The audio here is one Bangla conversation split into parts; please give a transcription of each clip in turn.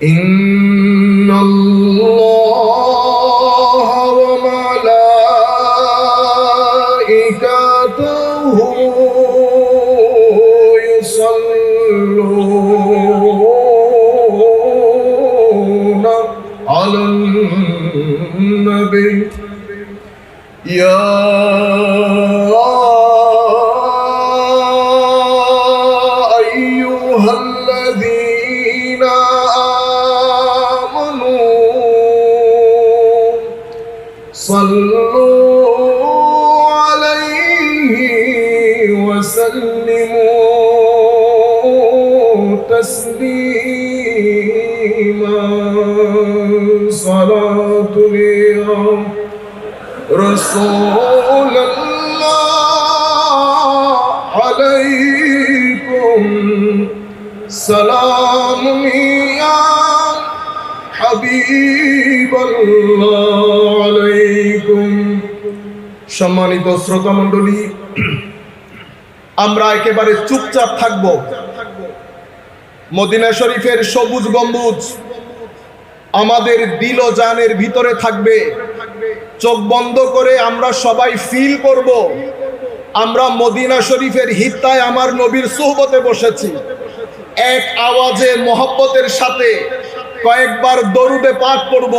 ইন্নাল্লাহা ওয়া মালাইকাতাহু ইউসাল্লুনা আলান নবী ইয়া আইয়ুহাল্লাযীনা আমানু সাল্লু আলাইহি ওয়া সাল্লিমু তাসলিমা সালাতুল ইয়া রাসূলুল্লাহ আলাইকুম সালামুন ইয়া হাবিবাল্লাহ আলাইকুম। সম্মানিত শ্রোতা মণ্ডলী, আমরা একেবারে চুপচাপ থাকব। মদিনা শরীফের সবুজ গম্বুজ আমাদের দিল ও জানের ভিতরে থাকবে। চোখ বন্ধ করে আমরা সবাই ফিল করব আমরা মদিনা শরীফের হিত্তায় আমার নবীর সুহবতে বসেছি। এক আওয়াজে মহব্বতের সাথে কয়েকবার দরুদে পাঠ করব।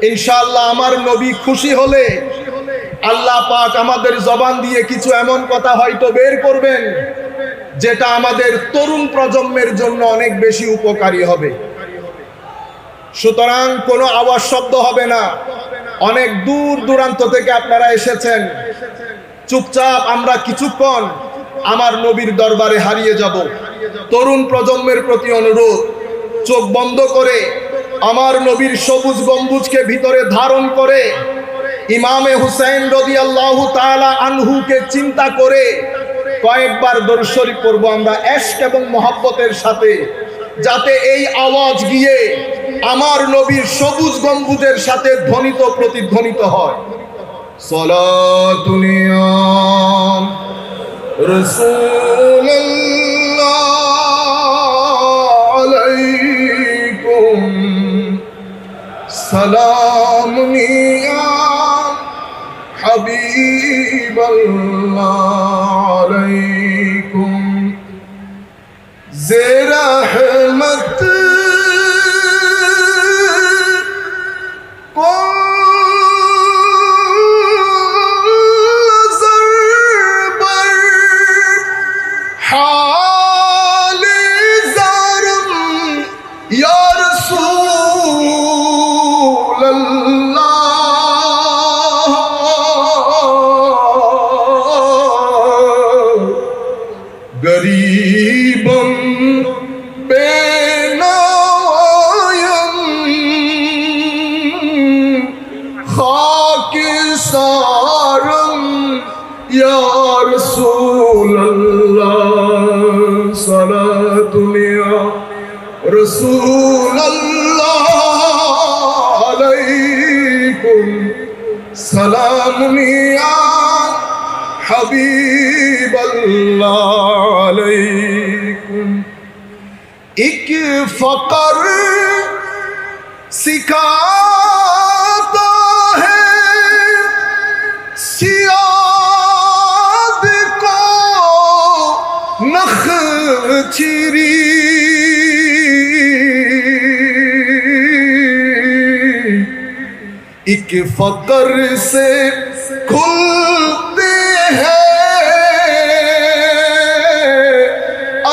ইনশাআল্লাহ আমার নবী খুশি হলে আল্লাহ পাক আমাদের জবান দিয়ে কিছু এমন কথা হয়তো বের করবেন যেটা আমাদের তরুণ প্রজন্মের জন্য অনেক বেশি উপকারী হবে। সুতরাং কোনো আওয়াজ শব্দ হবে না। অনেক দূর দূরান্ত থেকে আপনারা এসেছেন। চুপচাপ আমরা কিছুক্ষণ আমার নবীর দরবারে হারিয়ে যাব। তরুণ প্রজন্মের প্রতি অনুরোধ, চোখ বন্ধ করে আমার নবীর সবুজ গম্বুজকে ভিতরে ধারণ করে ইমামে হুসাইন রাদিয়াল্লাহু তাআলা আনহুকে চিন্তা করে কয়েকবার দরুদ শরীফ পড়ব আমরা ইশক এবং মহব্বতের সাথে, যাতে এই আওয়াজ গিয়ে আমার নবীর সবুজ গম্বুজের সাথে ধ্বনিত প্রতিধ্বনিত হয়। সালাতুন ইয়া রাসূলুল্লাহ আলাইকুম সালামুন ইয়া হাবিবাল্লাহ আলাইকুম যে রহমত गरीबम बेनायम खाकिसारम या रसूलल्लाह सलातुल या रसूलल्लाह अलैकुम सलामुन या हबीबल्लाह अलैकुम। एक फकर सिखाता है सियाद को नखचिरी, एक फकर से खुलते हैं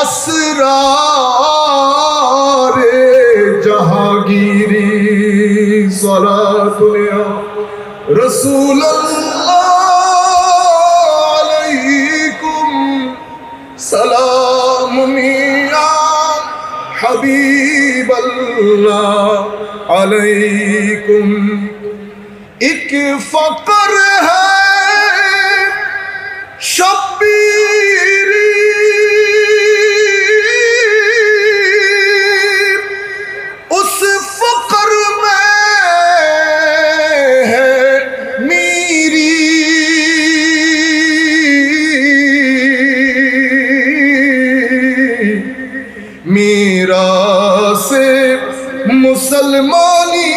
असरारे जहांगीरी। सलातुल या रसूलल्लाह अलैकुम सलामुन या हबीबल्लाह अलैकुम। एक फकर है शब्बीरी, उस फकर में है मीरी। मेरा से मुसलमानी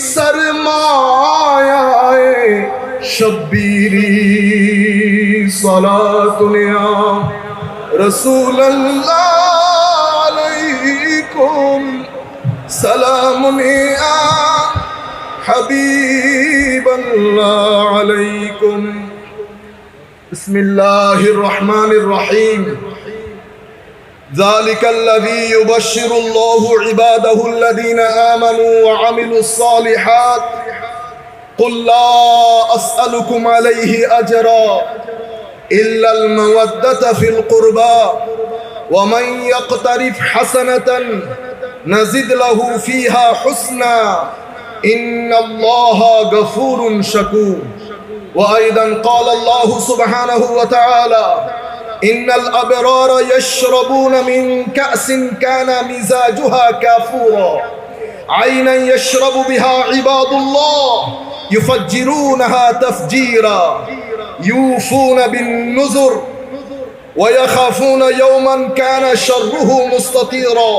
सरमायाए शब्बीरी सलातुनिया रसूल अल्लाह अलैकुम सलामुनिया हबीब अल्लाह अलैकुम बिस्मिल्लाहिर रहमानिर रहीम ذلك الذي يبشر الله عباده الذين آمنوا وعملوا الصالحات قل لا أسألكم عليه أجرا إلا المودة في القربى ومن يقترف حسنة نزد له فيها حسنا إن الله غفور شكور وأيضا قال الله سبحانه وتعالى إن الأبرار يشربون من كأس كان مزاجها كافورا عينا يشرب بها عباد الله يفجرونها تفجيرا يوفون بالنذر ويخافون يوما كان شره مستطيرا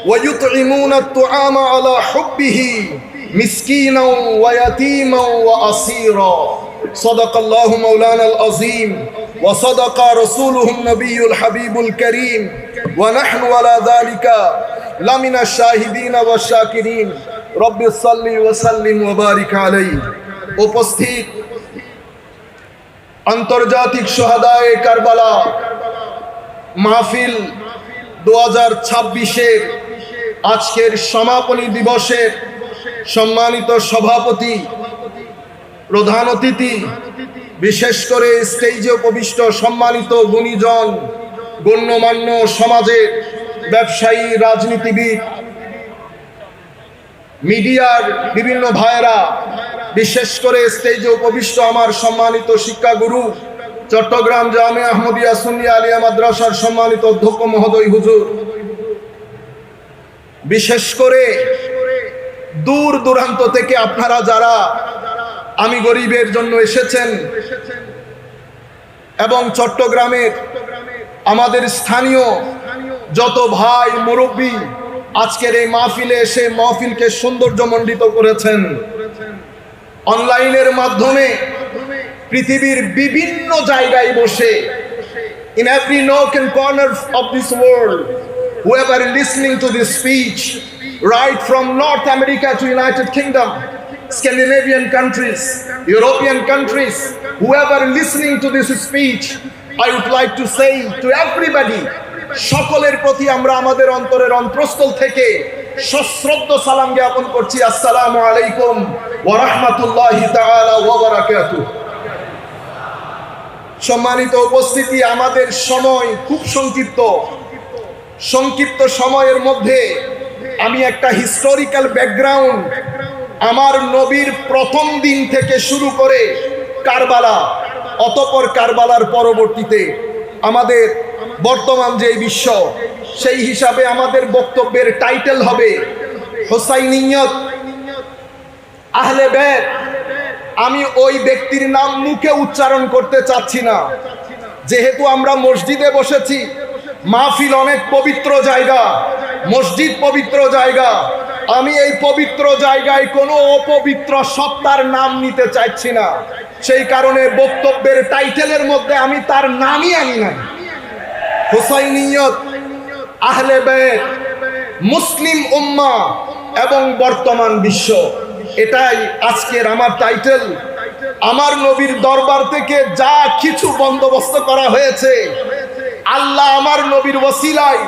ويطعمون الطعام على حبه مسكينا ويتيما وأسيرا صدق الله مولانا العظيم وصدق رسوله النبي الحبيب الكريم ونحن على ذلك لمن الشاهدين والشاكرين رب صل وسلم وبارك عليه উপস্থিত আন্তর্জাতিক শহাদায়ে কারবালা মাহফিল 2026 এর আজকের সমাপনী দিবসের সম্মানিত সভাপতি প্রধান অতিথি বিশেষ করে স্টেজে উপবিষ্ট সম্মানিত গুণীজন গণ্যমান্য সমাজের ব্যবসায়ী রাজনীতিবিদ মিডিয়ার বিভিন্ন ভাইয়েরা বিশেষ করে স্টেজে উপবিষ্ট আমার সম্মানিত শিক্ষাগুরু চট্টগ্রাম জামিয়া আহমদিয়া সুন্নিয়া আলিয়া মাদ্রাসার সম্মানিত অধ্যক্ষ মহোদয় হুজুর বিশেষ করে দূর দূরান্ত থেকে আপনারা যারা আমি গরিবের জন্য এসেছেন এবং চট্টগ্রামের আমাদের স্থানীয় যত ভাই মুরব্বী আজকের এই মাহফিলে এসে মাহফিলকে সৌন্দর্যমণ্ডিত করেছেন অনলাইনের মাধ্যমে পৃথিবীর বিভিন্ন জায়গায় বসে in every nook and corner of this world whoever is listening to this speech right from North America to United Kingdom Scandinavian countries, European countries, whoever listening to this speech, I would like to say to everybody, সকলের প্রতি আমরা আমাদের অন্তরের অন্তরস্থল থেকে সশ্রদ্ধ সালাম জ্ঞাপন করছি আসসালামু আলাইকুম ওয়া রাহমাতুল্লাহি তাআলা ওয়া বারাকাতুহু। সম্মানিত উপস্থিতি, আমাদের সময় খুব সংক্ষিপ্ত সময়ের মধ্যে আমি একটা হিস্টোরিক্যাল ব্যাকগ্রাউন্ড আমার নবীর প্রথম দিন থেকে শুরু করে কারবালা অতঃপর কারবালার পরবর্তীতে আমাদের বর্তমান যে বিশ্ব সেই হিসাবে আমাদের বক্তব্যের টাইটেল হবে হুসাইনিয়ত আহলে বাইত। আমি ওই ব্যক্তির নাম মুখে উচ্চারণ করতে চাচ্ছি না, যেহেতু আমরা মসজিদে বসেছি, মাহফিল অনেক পবিত্র জায়গা, মসজিদ পবিত্র জায়গা, আমি এই পবিত্র জায়গায় কোনো অপবিত্র সত্তার নাম নিতে চাইছি না। সেই কারণে বক্তব্যের টাইটেলের মধ্যে আমি তার নামই আনি না। হুসাইনিয়ত আহলে বাইত মুসলিম উম্মাহ এবং বর্তমান বিশ্ব, এটাই আজকের আমার টাইটেল। আমার নবীর দরবার থেকে যা কিছু বন্দোবস্ত করা হয়েছে, আল্লাহ আমার নবীর ওসিলায়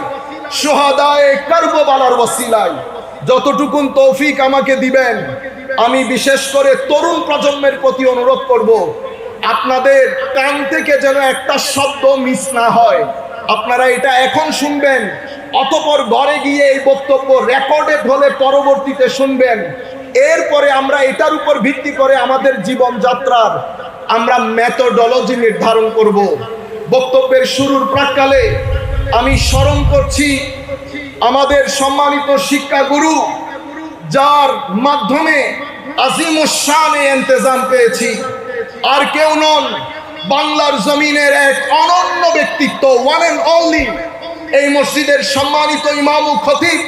শুহাদায়ে কারবালার ওসিলায় যতটুকুন তৌফিক আমাকে দিবেন, আমি বিশেষ করে তরুণ প্রজন্মের প্রতি অনুরোধ করব, আপনাদের কান থেকে যেন একটা শব্দ মিস না হয়। আপনারা এটা এখন শুনবেন, অতঃপর ঘরে গিয়ে এই বক্তব্য রেকর্ডেড হলে পরবর্তীতে শুনবেন। এরপরে আমরা এটার উপর ভিত্তি করে আমাদের জীবনযাত্রার আমরা মেথোডোলজি নির্ধারণ করব। বক্তব্যের শুরুর প্রাক্কালে আমি স্মরণ করছি আমাদের সম্মানিত শিক্ষাগুরু, যার মাধ্যমে আজিমুশানে ইন্তেজাম পেয়েছি, আর কেউ নন, বাংলার জমিনের এক অনন্য ব্যক্তিত্ব, ওয়ান অ্যান্ড অনলি এই মসজিদের সম্মানিত ইমাম ও খতিব,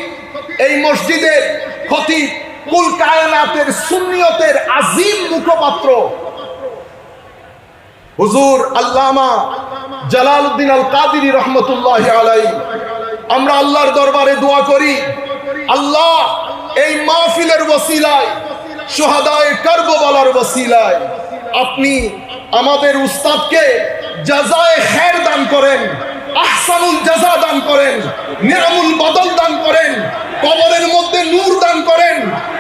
এই মসজিদের খতিব, কুল কায়নাতের সুন্নিয়তের আজিম মুখপাত্র হুজুর আল্লামা জালালউদ্দিন আল কাদেরী রহমতুল্লাহি আলাইহি। আমরা আল্লাহর দরবারে দোয়া করি, আল্লাহ এই মাহফিলের ওসিলায়, শুহাদায়ে কারবালার ওসিলায় আপনি আমাদের উস্তাদকে জাযায়ে খায়ের দান করেন, আহসানুল জাযা দান করেন, নিয়ামুল বদল দান করেন, কবরের মধ্যে নূর দান করেন,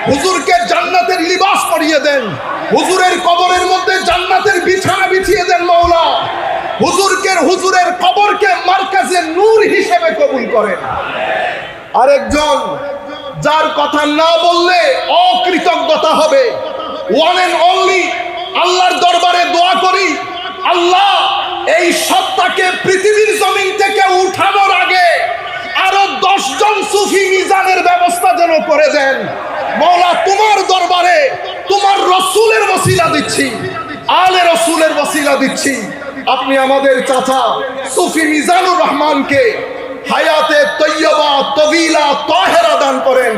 হুজুরকে জান্নাতের লিবাস পরিয়ে দেন, হুজুরের কবরের মধ্যে জান্নাতের বিছানা বিছিয়ে দেন মাওলা, হুজুরের কবরকে মারকাজে নূর হিসেবে কবুল করেন। আরেকজন যার কথা না বললে অকৃতজ্ঞতা হবে, ওয়ান এন্ড অনলি আল্লাহর দরবারে দোয়া করি, আল্লাহ এই সত্তাকে পৃথিবীর জমিন থেকে উঠানোর আগে আরো 10 জন সুফি মিজানের ব্যবস্থা যেন করে দেন। মওলা তোমার দরবারে তোমার রসুলের ওসিলা দিচ্ছি, আলে রসুলের ওসিলা দিচ্ছি, আপনি আমাদের চাচা সুফি মিজানুর রহমানকে হায়াতে তৈয়বা তবিলা তাহেরা দান করেন,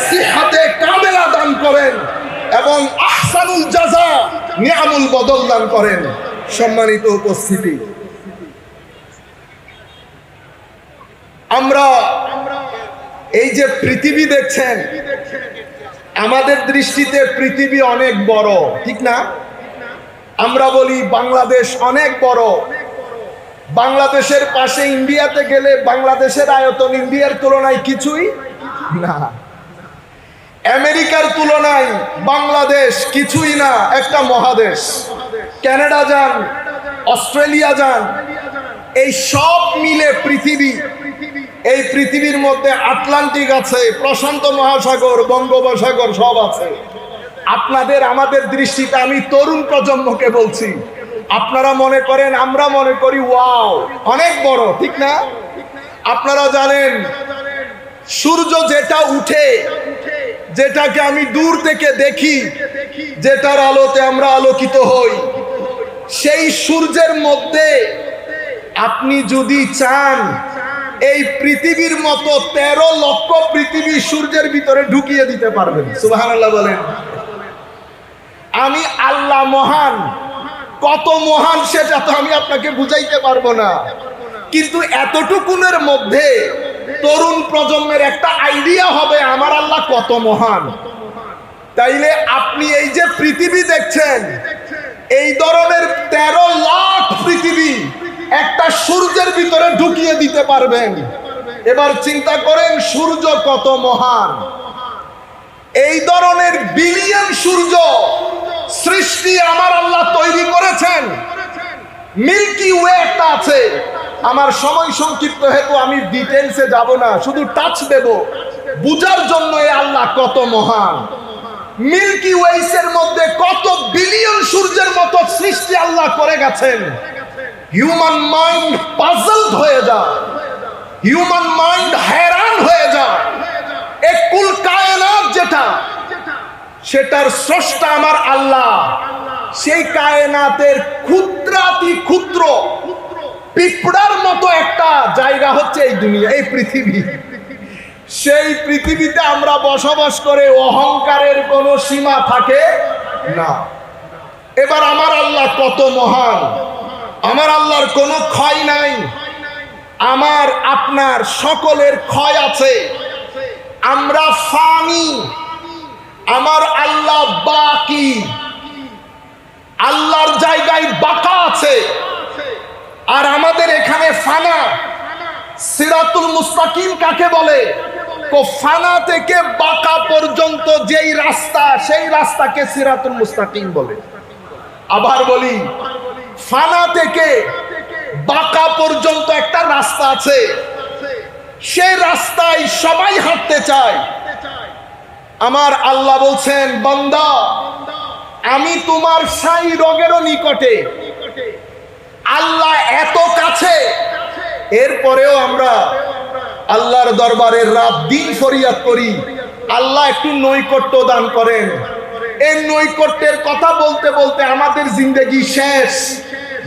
সিহাতে কামেলা দান করেন এবং আহসানুল জাযা নিয়ামুল বদল দান করেন। সম্মানিত উপস্থিতি, আমরা এই যে পৃথিবী দেখছেন, আমাদের দৃষ্টিতে পৃথিবী অনেক বড়, ঠিক না? আমরা বলি বাংলাদেশ অনেক বড়, বাংলাদেশের পাশে ইন্ডিয়াতে গেলে বাংলাদেশের আয়তন ইন্ডিয়ার তুলনায় কিছুই না, আমেরিকার তুলনায় বাংলাদেশ কিছুই না, একটা মহাদেশ। কানাডা যান, অস্ট্রেলিয়া যান, এই সব মিলে পৃথিবী, এই পৃথিবীর মধ্যে আটলান্টিক আছে, প্রশান্ত মহাসাগর, বঙ্গোপসাগর সব আছে। আপনাদের আমাদের দৃষ্টিতে, আমি তরুণ প্রজন্মকে বলছি, আপনারা মনে করেন, আমরা মনে করি ওয়াও অনেক বড়, ঠিক না? আপনারা জানেন সূর্য যেটা উঠে, যেটাকে আমি দূর থেকে দেখি, যেটার আলোতে আমরা আলোকিত হই, সেই সূর্যের মধ্যে আপনি যদি চান এই পৃথিবীর মতো 13 লক্ষ পৃথিবী সূর্যের ভিতরে ঢুকিয়ে দিতে পারবেন। সুবহানাল্লাহ বলেন। আমি আল্লাহ মহান, কত মহান সেটা তো আমি আপনাকে বুঝাইতে পারবো না, কিন্তু এতটুকুনের মধ্যে তরুণ প্রজন্মের একটা আইডিয়া হবে আমার আল্লাহ কত মহান। তাইলে আপনি এই যে পৃথিবী দেখছেন, এই ধরনের 13 লাখ পৃথিবী একটা সূর্যের ভিতরে ঢুকিয়ে দিতে পারবেন। এবার চিন্তা করেন সূর্য কত মহান। এই ধরনের বিলিয়ন সূর্য সৃষ্টি আমার আল্লাহ তৈরি করেছেন। মিল্কি ওয়ে একটা আছে, আমার সময় সংক্ষিপ্ত হেতু আমি ডিটেইলসে যাব না, শুধু টাচ দেব বুঝার জন্য এই আল্লাহ কত মহান। মিল্কি ওয়েসের মধ্যে কত বিলিয়ন সূর্যের মতো সৃষ্টি আল্লাহ করে গেছেন। হিউম্যান মাইন্ড পাজলড হয়ে যায়, হিউম্যান মাইন্ড हैरान হয়ে যায়। এক কুল কায়নাত যেটা, সেটার স্রষ্টা আমার আল্লাহ, সেই কায়নাতের ক্ষুদ্রাতি ক্ষুদ্র পিঁপড়ার মতো একটা জায়গা হচ্ছে এই দুনিয়া, এই পৃথিবী। সেই পৃথিবীতে আমরা বসবাস করে অহংকারের কোনো সীমা থাকে না। এবার আমার আল্লাহ কত মহান, আমার আল্লাহর কোনো ক্ষয় নাই, আমার আপনার সকলের ক্ষয় আছে। আমরা ফানি, আমার আল্লাহ বাকি, আল্লাহর জায়গায় বাকা আছে, আর আমাদের এখানে ফানা। সিরাতুল মুস্তাকিম কাকে বলে? ফানা থেকে বাকা পর্যন্ত যেই রাস্তা, সেই রাস্তাকে সিরাতুল মুস্তাকিম বলে। আবার বলি, ফানা থেকে বাকা পর্যন্ত একটা রাস্তা আছে, সেই রাস্তায় সবাই হাঁটতে চায়। আমার আল্লাহ বলছেন, বান্দা আমি তোমার সাই রোগেরও নিকটে। আল্লাহ এত কাছে, এরপরেও আমরা আল্লাহর দরবারে রাত দিন ফরিয়াদ করি, আল্লাহ একটু নৈকট্য দান করেন। এই নৈকট্যের কথা বলতে বলতে আমাদের জিন্দেগি শেষ,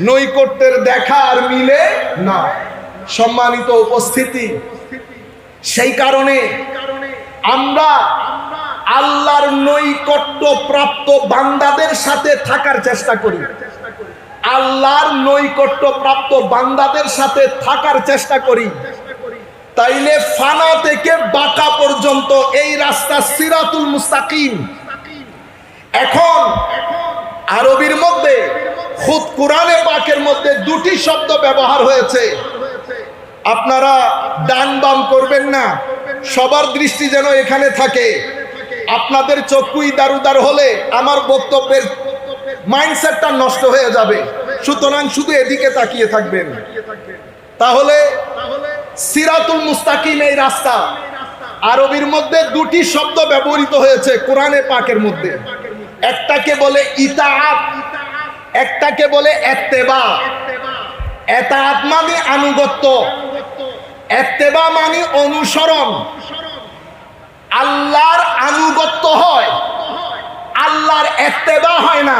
নৈকট্যের দেখা আর মিলে না। সম্মানিত উপস্থিতি, সেই কারণে আমরা আল্লাহর নৈকট্য প্রাপ্ত বান্দাদের সাথে থাকার চেষ্টা করি। আল্লাহর নৈকট্য প্রাপ্ত বান্দাদের সাথে থাকার চেষ্টা করি। তাইলে ফানা থেকে বাঁকা পর্যন্ত এই রাস্তা সিরাতুল মুস্তাকিম। এখন আরবির মধ্যে খুদ কোরআনে পাকের মধ্যে দুটি শব্দ ব্যবহার হয়েছে। আপনারা ডান বাম করবেন না, সবার দৃষ্টি যেন এখানে থাকে। আপনাদের চক্ষু ইদার উদার হলে আমার বক্তব্যের মাইন্ডসেটটা নষ্ট হয়ে যাবে, সুতরাং শুধু এদিকে তাকিয়ে থাকবেন। তাহলে সিরাতুল মুস্তাকিম এই রাস্তা, আরবির মধ্যে দুটি শব্দ ব্যবহৃত হয়েছে কোরআনে পাকের মধ্যে। একটাকে বলে ইতাআত, একটাকে বলে ইত্তেবা। ইতাআত মানে আনুগত্য, ইত্তেবা মানে অনুসরণ। আল্লাহর আনুগত্য হয়, আল্লাহর ইত্তেবা হয় না।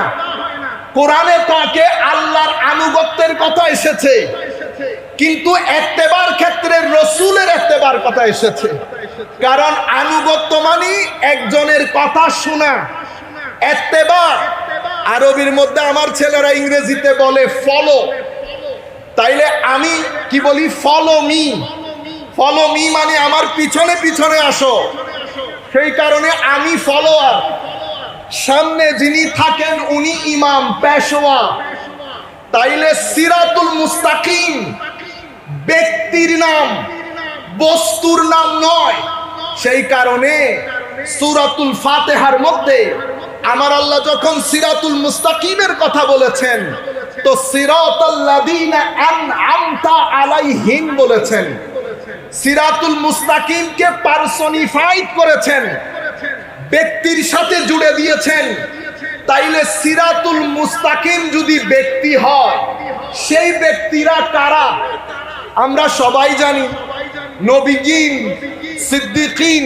কোরআনে পাকে আল্লাহর আনুগত্যের কথা এসেছে, কিন্তু ইত্তেবার ক্ষেত্রে রাসূলের ইত্তেবার কথা এসেছে। কারণ আনুগত্য মানে একজনের কথা শোনা। ইত্তেবা আরবির মধ্যে আমার ছেলেরা ইংরেজিতে বলে ফলো। তাইলে আমি কি বলি? Follow me. ফলো মি মানে আমার পিছনে পিছনে আসো। সেই কারণে আমি ফলোয়ার, সামনে যিনি থাকেন উনি ইমাম, পেশোয়া। তাইলে সিরাতুল মুস্তাকিম ব্যক্তির নাম, বস্তুর নাম নয়। সেই কারণে সূরাতুল ফাতিহার মধ্যে আমার আল্লাহ যখন সিরাতুল মুস্তাকিমের কথা বলেছেন, তো সিরাতাল্লাযীনা আনআমতা আলাইহিম বলেছেন। সিরাতুল মুস্তাকিমকে পার্সনিফাইড করেছেন, ব্যক্তির সাথে জুড়ে দিয়েছেন। তাইলে সিরাতুল মুস্তাকিম যদি ব্যক্তি হয়, সেই ব্যক্তিরা কারা? আমরা সবাই জানি, নবীগণ, সিদ্দিকিন,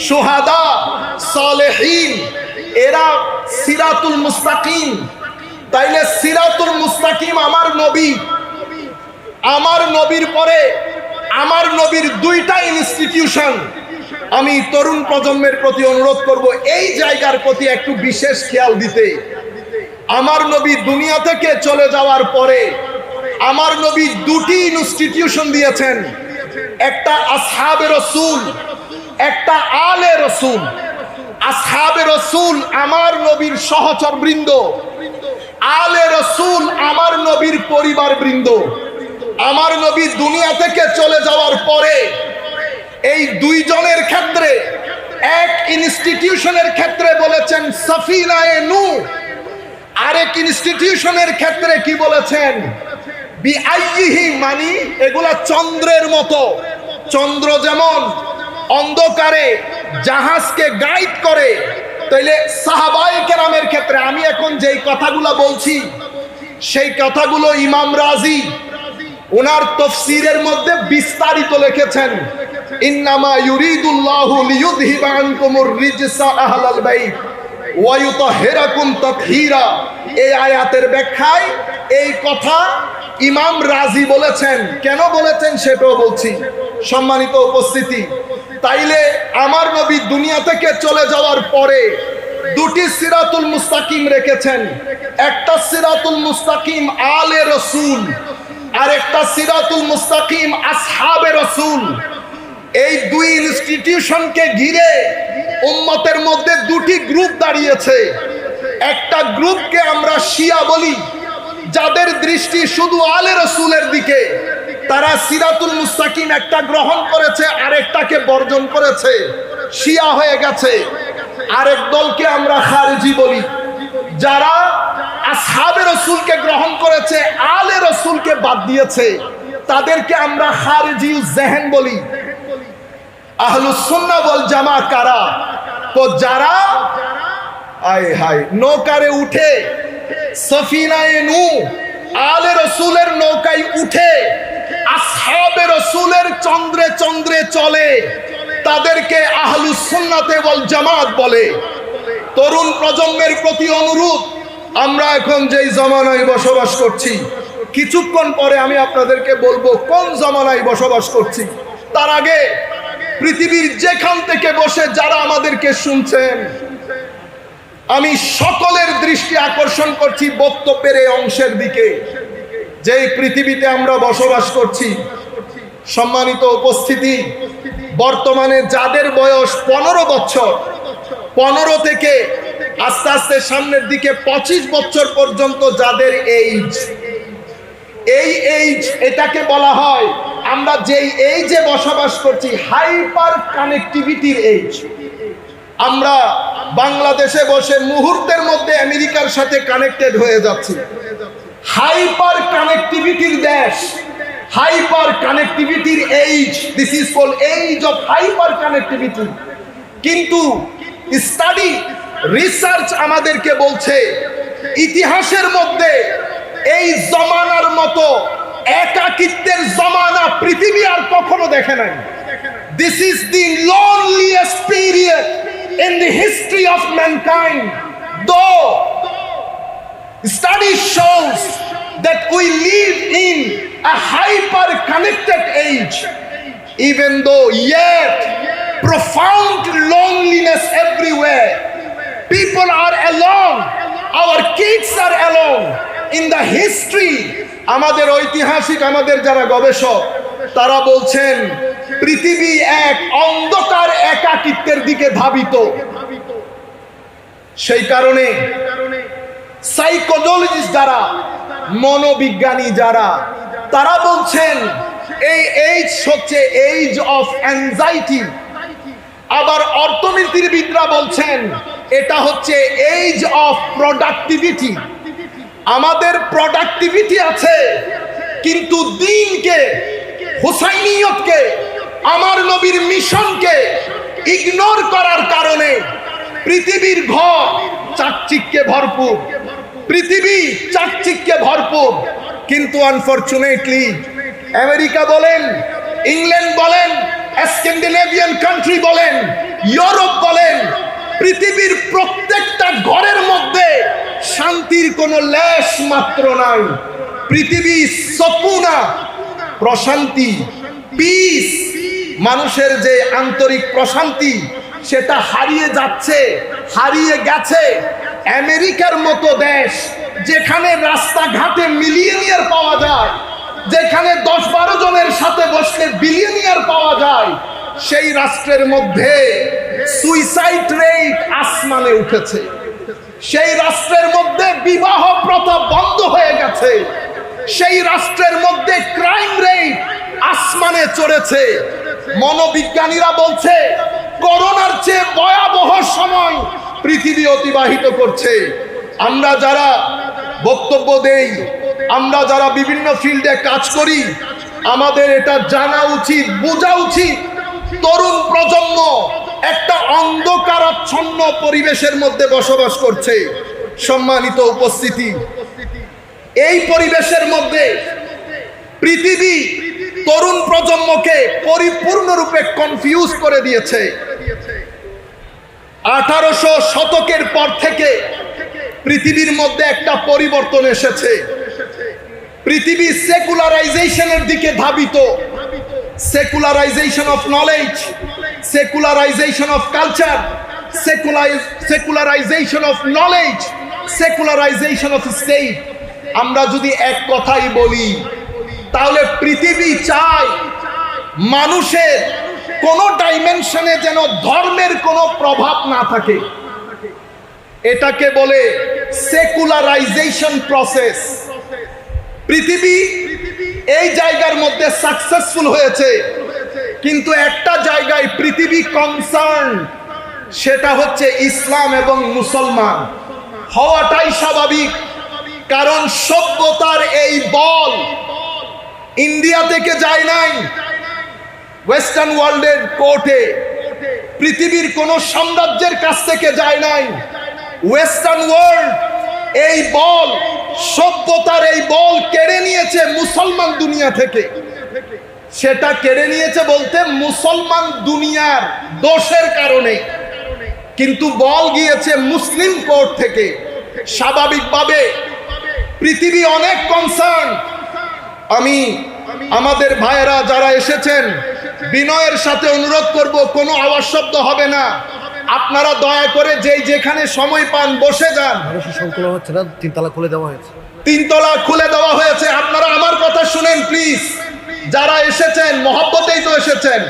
শুহাদা, সালেহিন, এরা সিরাতুল মুস্তাকিম। তাইলে সিরাতুল মুস্তাকিম আমার নবী, আমার নবীর পরে আমার নবীর দুইটা ইনস্টিটিউশন। আমি তরুণ প্রজন্মের প্রতি অনুরোধ করব এই জায়গার প্রতি একটু বিশেষ খেয়াল দিতে। আমার নবী দুনিয়া থেকে চলে যাওয়ার পরে আমার নবী দুটি ইনস্টিটিউশন দিয়েছেন, একটা আসহাবে রাসূল, একটা আলে রাসূল। আসহাবে রাসূল আমার নবীর সহচর বৃন্দ, আলে রাসূল আমার নবীর পরিবার বৃন্দ। আমার নবী দুনিয়া থেকে চলে যাওয়ার পরে এই দুইজনের ক্ষেত্রে, এক ইনস্টিটিউশনের ক্ষেত্রে বলেছেন সাফিনায়ে নূহ, আরেক ইনস্টিটিউশনের ক্ষেত্রে কি বলেছেন? বিআইয়িহি, মানে এগুলা চন্দ্রের মতো। চন্দ্র যেমন অন্ধকারে জাহাজকে গাইড করে, তাইলে সাহাবায়ে কেরামের ক্ষেত্রে আমি এখন যেই কথাগুলো বলছি সেই কথাগুলো ইমাম রাজি ওনার তাফসীরের মধ্যে বিস্তারিত লিখেছেন। ইন্নামা ইউরিদুল্লাহু লিইউযহিবা আনকুমুর রিজসা আহলাল বাইত ওয়া ইউতাহহিরাকুম তাতহীরা। এই আয়াতের ব্যাখ্যায় এই কথা ইমাম রাজি বলেছেন। কেন বলেছেন সেটাও বলছি। সম্মানিত উপস্থিতি, তাইলে আমার নবী দুনিয়া থেকে চলে যাওয়ার পরে দুটি সিরাতুল মুস্তাকিম রেখেছেন। একটা সিরাতুল মুস্তাকিম আলে রাসূল, আর একটা সিরাতুল মুস্তাকিম আসহাবে রাসূল। এই দুই ইনস্টিটিউশনকে ঘিরে উম্মতের মধ্যে দুটি গ্রুপ দাঁড়িয়েছে। একটা গ্রুপকে আমরা শিয়া বলি, যাদের দৃষ্টি শুধু আলে রাসূলের দিকে। তারা সিরাতুল মুস্তাকিম একটা গ্রহণ করেছে, আরেকটাকে বর্জন করেছে, শিয়া হয়ে গেছে। আরেক দলকে আমরা খারিজি বলি, যারা আসহাবে রাসূলকে গ্রহণ করেছে, আলে রাসূলকে বাদ দিয়েছে। তাদেরকে আমরা খারিজি জেহেন বলি। আহলুস সুন্নাহ ওয়াল জামাত কারা? তো যারা আয় হায় নৌকারে উঠে, সফিনায়ে নূহ আলে রাসূলের নৌকায় উঠে আসহাবে রাসূলের চন্দ্রে চন্দ্রে চলে, তাদেরকে আহলুস সুন্নাহ ওয়াল জামাত বলে। তরুণ প্রজন্মের প্রতি অনুরোধ, আমরা এখন যেই জামানায় বসবাস করছি, কিছুক্ষণ পরে আমি আপনাদেরকে বলবো কোন জমানায় বসবাস করছি। তার আগে পৃথিবীর যেখান থেকে বসে যারা আমাদেরকে শুনছেন, আমি সকলের দৃষ্টি আকর্ষণ করছি বক্তব্যের এই অংশের দিকে, যে পৃথিবীতে আমরা বসবাস করছি। সম্মানিত উপস্থিতি, বর্তমানে যাদের বয়স 15 বছর, 15 থেকে আস্তে আস্তে সামনের দিকে 25 বছর পর্যন্ত যাদের এইজ, এই এইজ, এটাকে বলা হয়, আমরা যেই এইজে বসবাস করছি, হাইপার কানেক্টিভিটির এইজ। আমরা বাংলাদেশে বসে মুহূর্তের মধ্যে আমেরিকার সাথে কানেক্টেড হয়ে যাচ্ছি। হাইপার কানেক্টিভিটির দেশ, হাইপার কানেক্টিভিটির age, this is called age of hyper connectivity. কিন্তু স্টাডি, রিসার্চ আমাদেরকে বলছে ইতিহাসের মধ্যে এই জমানার মতো একাকিত্বের জমানা পৃথিবী আর কখনো দেখে নাই। This is the loneliest period in the history of mankind. Though study shows that we live in a hyper connected age, even though yet profound loneliness everywhere. People are alone, our kids are alone. In the history, আমাদের ঐতিহাসিক, আমাদের যারা গবেষক, তারা বলছেন পৃথিবী এক অন্ধকার একাকিত্বের দিকে ধাবিত। সেই কারণে সাইকোলজিস্ট যারা, মনোবিজ্ঞানী যারা, তারা বলছেন এই এইজ হচ্ছে এইজ অফ অ্যাংজাইটি। আবার অর্থনীতিবিদরা বলছেন এটা হচ্ছে এইজ অফ প্রোডাক্টিভিটি। আমাদের প্রোডাক্টিভিটি আছে, কিন্তু দিনকে, হুসাইনিয়তকে, আমার নবীর মিশনকে ইগনোর করার কারণে পৃথিবীর ঘর চাকচিক্যে ভরপুর, পৃথিবী চাকচিক্যে ভরপুর, কিন্তু আনফরচুনেটলি আমেরিকা বলেন, ইংল্যান্ড বলেন, স্ক্যান্ডিনেভিয়ান কান্ট্রি বলেন, ইউরোপ বলেন, পৃথিবীর প্রত্যেকটা ঘরের মধ্যে শান্তির কোনো লেশ মাত্র নাই। পৃথিবী সকুনা, প্রশান্তি, পিস, মানুষের যে আন্তরিক প্রশান্তি, সেটা হারিয়ে যাচ্ছে, হারিয়ে গেছে। আমেরিকার মতো দেশ, যেখানে রাস্তাঘাটে মিলিয়নিয়ার পাওয়া যায়, যেখানে 10-12 জনের সাথে বসলে বিলিয়নিয়ার পাওয়া যায়, সেই রাষ্ট্রের মধ্যে সুইসাইড রেট আসমানে উঠেছে। সেই রাষ্ট্রের মধ্যে বিবাহ প্রথা বন্ধ হয়ে গেছে। সেই রাষ্ট্রের মধ্যে ক্রাইম রেট আসমানে চড়েছে। মনোবিজ্ঞানীরা বলছে করোনার চেয়ে ভয়াবহ সময় পৃথিবী অতিবাহিত করছে। আমরা যারা বক্তব্য দেই, আমরা যারা বিভিন্ন ফিল্ডে কাজ করি, আমাদের এটা জানা উচিত, বোঝা উচিত, তরুণ প্রজন্ম একটা অন্ধকারাচ্ছন্ন পরিবেশের মধ্যে বসবাস করছে। সম্মানিত উপস্থিতি, এই পরিবেশের মধ্যে পৃথিবী তরুণ প্রজন্মকে পরিপূর্ণরূপে কনফিউজ করে দিয়েছে। 1800 শতকের পর থেকে পৃথিবীর মধ্যে একটা পরিবর্তন এসেছে। পৃথিবী সেকুলারাইজেশনের দিকে ধাবিত। Secularisation of knowledge, secularisation of culture, secularisation of knowledge, secularisation of state. আমরা যদি এক কথাই বলি, তাহলে পৃথিবী চায় মানুষের কোন ডাইমেনশনে যেন ধর্মের কোনো প্রভাব না থাকে। এটাকে বলে সেকুলারাইজেশন প্রসেস। পৃথিবী এই জায়গার মধ্যে সাকসেসফুল হয়েছে, কিন্তু একটা জায়গায় পৃথিবী কনসার্ন, সেটা হচ্ছে ইসলাম এবং মুসলমান হওয়াটাই স্বাভাবিক। কারণ সভ্যতার এই বল ইন্ডিয়া থেকে যায় নাই, ওয়েস্টার্ন ওয়ার্ল্ডের কোর্টে, পৃথিবীর কোন সাম্রাজ্যের কাছ থেকে যায় নাই। ওয়েস্টার্ন ওয়ার্ল্ড এই বল, সভ্যতার এই বল কেড়ে নিয়েছে মুসলমান দুনিয়া থেকে। সেটা কেড়ে নিয়েছে বলতে মুসলমান দুনিয়ার দোষের কারণে, কিন্তু বল গিয়েছে মুসলিম কোর্ট থেকে। স্বাভাবিকভাবে পৃথিবী অনেক কনসার্ন আমি আমাদের ভাইয়েরা যারা এসেছেন বিনয়ের সাথে অনুরোধ করব, কোনো আওয়াজ শব্দ হবে না। আপনারা দয়া করে যেই যেখানে সময় পান বসে যান। সংকুলন হচ্ছে না, তিনতলা খুলে দেওয়া হয়েছে। তিনতলা খুলে দেওয়া হয়েছে। আপনারা আমার কথা শুনেন প্লিজ। যারা এসেছেন মহব্বতেই তো এসেছেন,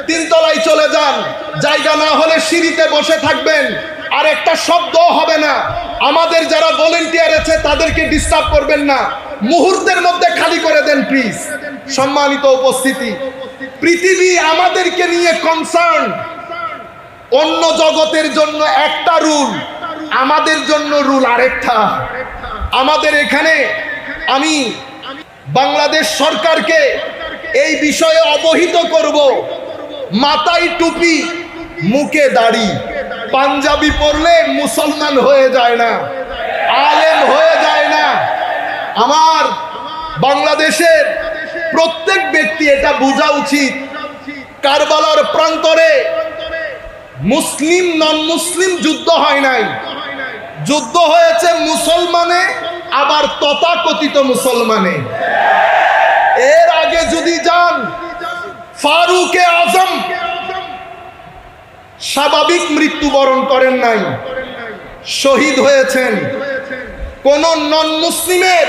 তিনতলায় চলে যান। জায়গা না হলে সিঁড়িতে বসে থাকবেন। আর একটা শব্দ হবে না। আমাদের যারা ভলেন্টিয়ার আছে তাদেরকে ডিস্টার্ব করবেন না। মুহূর্তের মধ্যে খালি করে দেন প্লিজ। সম্মানিত উপস্থিতি, পৃথিবী আমাদেরকে নিয়ে কনসার্ন। অন্য জগতের জন্য একটা রুল, আমাদের জন্য রুল আরেকটা। আমাদের এখানে আমি বাংলাদেশ সরকারকে এই বিষয়ে অবহিত করব। মাথায় টুপি, মুখে দাড়ি, পাঞ্জাবি পরলে মুসলমান হয়ে যায় না, আলেম হয়ে যায় না। আমার বাংলাদেশের প্রত্যেক ব্যক্তি এটা বোঝা উচিত। কারবালার প্রান্তরে মুসলিম নন মুসলিম যুদ্ধ হয় নাই, যুদ্ধ হয়েছে মুসলমানে, আবার তথাকথিত মুসলমানে। এর আগে যদি যান, ফারুকে আজম স্বাভাবিক মৃত্যুবরণ করেন নাই, শহীদ হয়েছেন। কোন নন মুসলিমের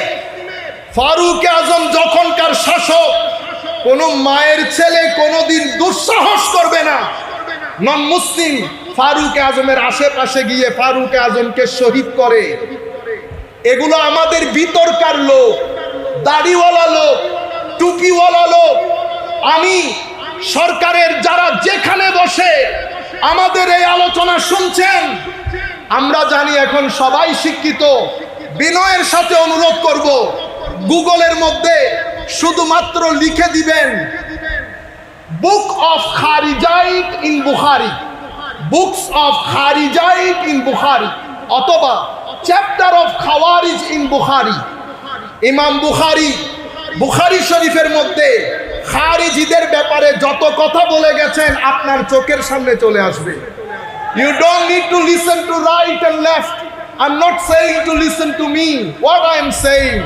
ফারুকে আজম যখনকার শাসক, কোন মায়ের ছেলে কোনদিন দুঃসাহস করবে না নন মুসলিম ফারুকে আজমের আশেপাশে গিয়ে ফারুকে আজমকে শহীদ করে। এগুলো আমাদের ভিতরকার লোক, দাড়িওয়ালা লোক, টুপিওয়ালা লোক। আমি সরকারের যারা যেখানে বসে আমাদের এই আলোচনা শুনছেন, আমরা জানি এখন সবাই শিক্ষিত। বিনয়ের সাথে অনুরোধ করব, গুগলের মধ্যে শুধুমাত্র লিখে দিবেন book of Kharijites in Bukhari, books of Kharijites in Bukhari, অথবা chapter of Khawarij in Bukhari. ইমাম বুখারী বুখারী শরীফের মধ্যে খারিজিদের ব্যাপারে যত কথা বলে গেছেন আপনার চোখের সামনে চলে আসবে। You don't need to listen to right and left. I'm not saying to listen to me. What I am saying,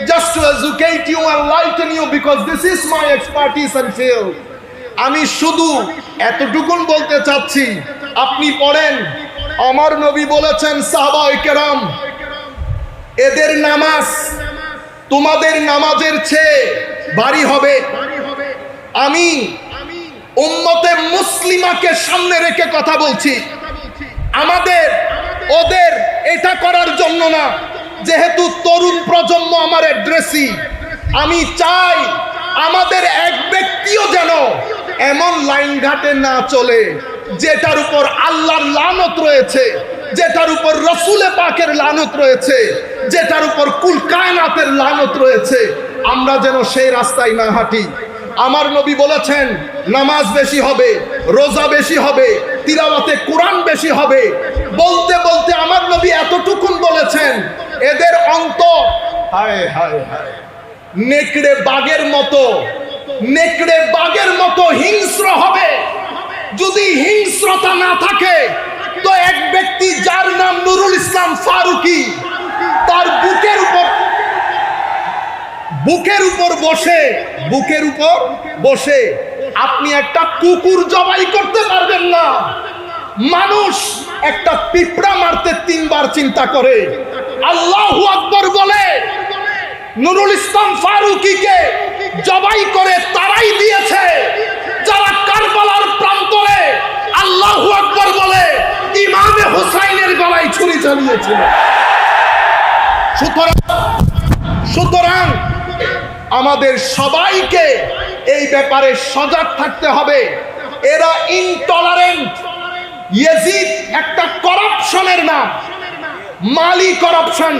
just to educate you and enlighten you, because this is my expertise and field. আমি শুধু এতটুকুন বলতে চাচ্ছি, আপনি পড়েন, আমার নবী বলেছেন সাহাবায়ে কেরাম, এদের নামাজ তোমাদের নামাজের চেয়ে ভারী হবে। আমি উম্মতে মুসলিমাকে সামনে রেখে কথা বলছি। আমাদের ওদের এটা করার জন্য না, যেহেতু তরুণ প্রজন্ম আমার অ্যাড্রেসি, আমি চাই আমাদের এক ব্যক্তিও যেন এমন লাইন ঘাটে না চলে যেটার উপর আল্লাহর লানত রয়েছে, যেটার উপর রসুলে পাকের লানত রয়েছে, যেটার উপর কুল কায়নাতের লানত রয়েছে। আমরা যেন সেই রাস্তায় না হাঁটি। আমার নবী বলেছেন নামাজ বেশি হবে, রোজা বেশি হবে, তিলাওয়াতে কোরআন বেশি হবে। বলতে বলতে আমার নবী এতটুকুন বলেছেন, এদের অন্তর হায় হায় হায় নেকড়ে বাঘের মতো, নেকড়ে বাঘের মতো হিংস্র হবে। যদি হিংস্রতা না থাকে তো এক ব্যক্তি যার নাম নুরুল ইসলাম ফারুকী, তার বুকের উপর বসে আপনি একটা কুকুর জবাই করতে পারবেন না। মানুষ একটা পিঁপড়া মারতে 3 বার চিন্তা করে। আল্লাহু আকবার বলে নুরুল ইসলাম ফারুকীকে জবাই করে তারাই দিয়েছে যারা কারবালার প্রান্তরে আল্লাহু আকবার বলে ইমামে হুসাইনের গলায় ছুরি চালিয়েছিল। সুতরাং আমাদের সবাইকে এই ব্যাপারে সজাগ থাকতে হবে। এরা ইনটলারেন্ট। ইয়াজিদ একটা করাপশনের নাম, মালি করাপশন,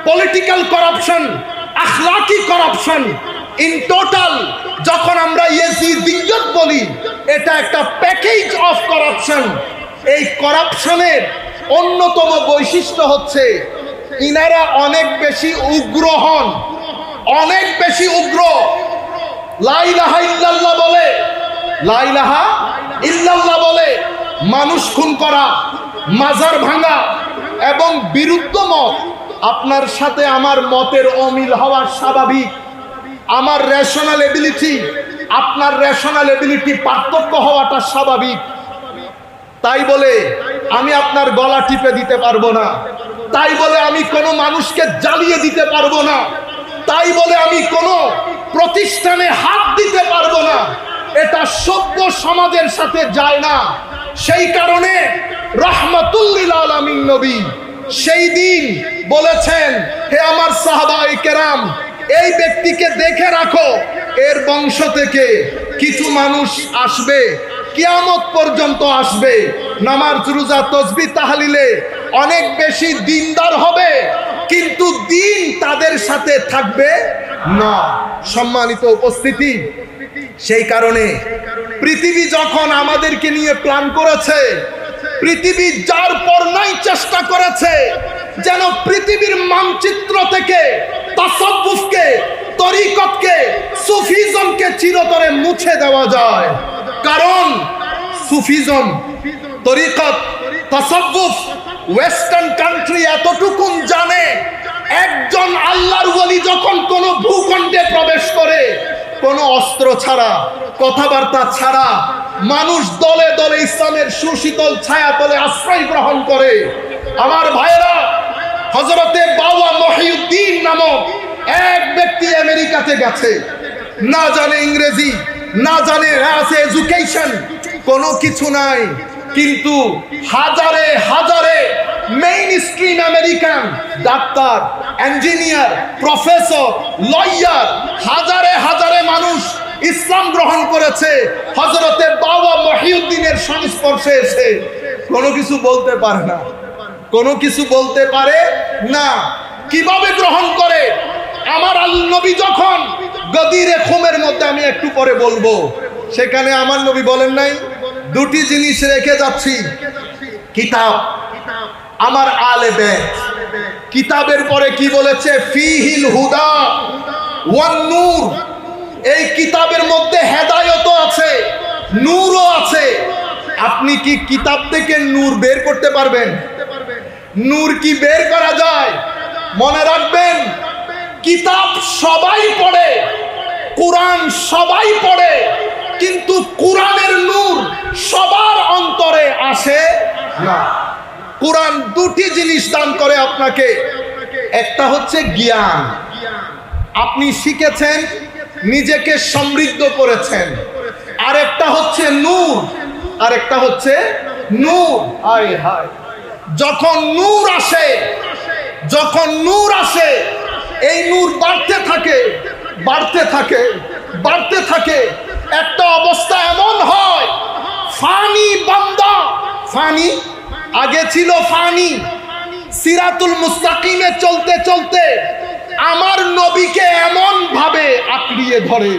পলিটিক্যাল করাপশন, আখলাকি করাপশন। ইন টোটাল যখন আমরা ইয়াজিদিয়ত বলি, এটা একটা প্যাকেজ অফ করাপশন। এই করাপশনের অন্যতম বৈশিষ্ট্য হচ্ছে ইনারা অনেক বেশি উগ্র হন, অনেক বেশি উগ্র। লা ইলাহা ইল্লাল্লাহ বলে, লা ইলাহা ইল্লাল্লাহ বলে মানুষ খুন করা, মাজার ভাঙা এবং বিরুদ্ধ মত। আপনার সাথে আমার মতের অমিল হওয়া স্বাভাবিক। আমার রেশনাল এবিলিটি আপনার রেশনাল এবিলিটি পার্থক্য হওয়াটা স্বাভাবিক। তাই বলে আমি আপনার গলা টিপে দিতে পারবো না, তাই বলে আমি কোনো মানুষকে জ্বালিয়ে দিতে পারবো না, তাই বলে আমি কোনো প্রতিষ্ঠানে হাত দিতে পারবো না। এটা সভ্য সমাজের সাথে যায় না। সেই কারণে রাহমাতুল্লিল আলামিন নবী সেই দিন বলেছেন, হে আমার সাহাবায়ে কেরাম, এই ব্যক্তিকে দেখে রাখো, এর বংশ থেকে কিছু মানুষ আসবে, কিয়ামত পর্যন্ত আসবে, নামাজ রোজা তাসবিহ তাহলিলে অনেক বেশি দিনদার হবে, কিন্তু দিন তাদের সাথে থাকবে না। সম্মানিত উপস্থিতি, সেই কারণে পৃথিবী যখন আমাদেরকে নিয়ে প্ল্যান করেছে, পৃথিবী যার পর নাই চেষ্টা করেছে যেন পৃথিবীর মানচিত্র থেকে তাসাব্বুফকে, তরিকতকে, সুফিজমকে চিরতরে মুছে দেওয়া যায়। কারণ সুফিজম, তরিকত, তাসাব্বুফ ওয়েস্টার্ন কান্ট্রি এতটুকুন জানে, একজন আল্লাহর ওলি যখন কোন ভূখণ্ডে প্রবেশ করে, কোনো অস্ত্র ছাড়া, কথাবার্তা ছাড়া মানুষ দলে দলে ইসলামের সুশীতল ছায়া তলে আশ্রয় গ্রহণ করে। আমার ভাইয়েরা, হযরতে বাবা মহিউদ্দিন নামক এক ব্যক্তি আমেরিকাতে গেছে, না জানে ইংরেজি, না জানে এডুকেশন, কোনো কিছু নাই, কিন্তু হাজারে হাজারে main stream American doctor, engineer, professor, lawyer, হাজারে হাজারে মানুষ ইসলাম গ্রহণ করেছে হযরতে বাবা মহিউদ্দিনের সংস্পর্শে এসে। কোনো কিছু বলতে পারে না, কোনো কিছু বলতে পারে না। কিভাবে গ্রহণ করে? আমার নবী যখন গদিরে খুমের মধ্যে, আমি একটু পরে বলবো, সেখানে আমার নবী বলেন নাই দুটি জিনিস রেখে যাচ্ছি, কিতাব, আমার আলে বেত। কিতাবের পরে কি বলেছে? ফিহিল হুদা ওয়ান নূর। এই কিতাবের মধ্যে হেদায়েত আছে, নূরও আছে। আপনি কি কিতাব থেকে নূর বের করতে পারবেন? নূর কি বের করা যায়? মনে রাখবেন, কিতাব সবাই পড়ে, কোরআন সবাই পড়ে, কিন্তু কোরআনের নূর সবার অন্তরে আসে না। কোরআন দুটি জিনিস দান করে আপনাকে, একটা হচ্ছে জ্ঞান, আপনি শিখেছেন, নিজেকে সমৃদ্ধ করেছেন, আর একটা হচ্ছে নূর, আর একটা হচ্ছে নূর। হায় হায়, যখন নূর আসে, যখন নূর আসে, এই নূর বাড়তে থাকে, বাড়তে থাকে, বাড়তে থাকে। একটা অবস্থা এমন হয়, ফানি বান্দা, ফানি আগে ছিল ফানি, সিরাতুল মুস্তাকিমে চলতে চলতে আমার নবীকে এমন ভাবে আঁকড়িয়ে ধরে,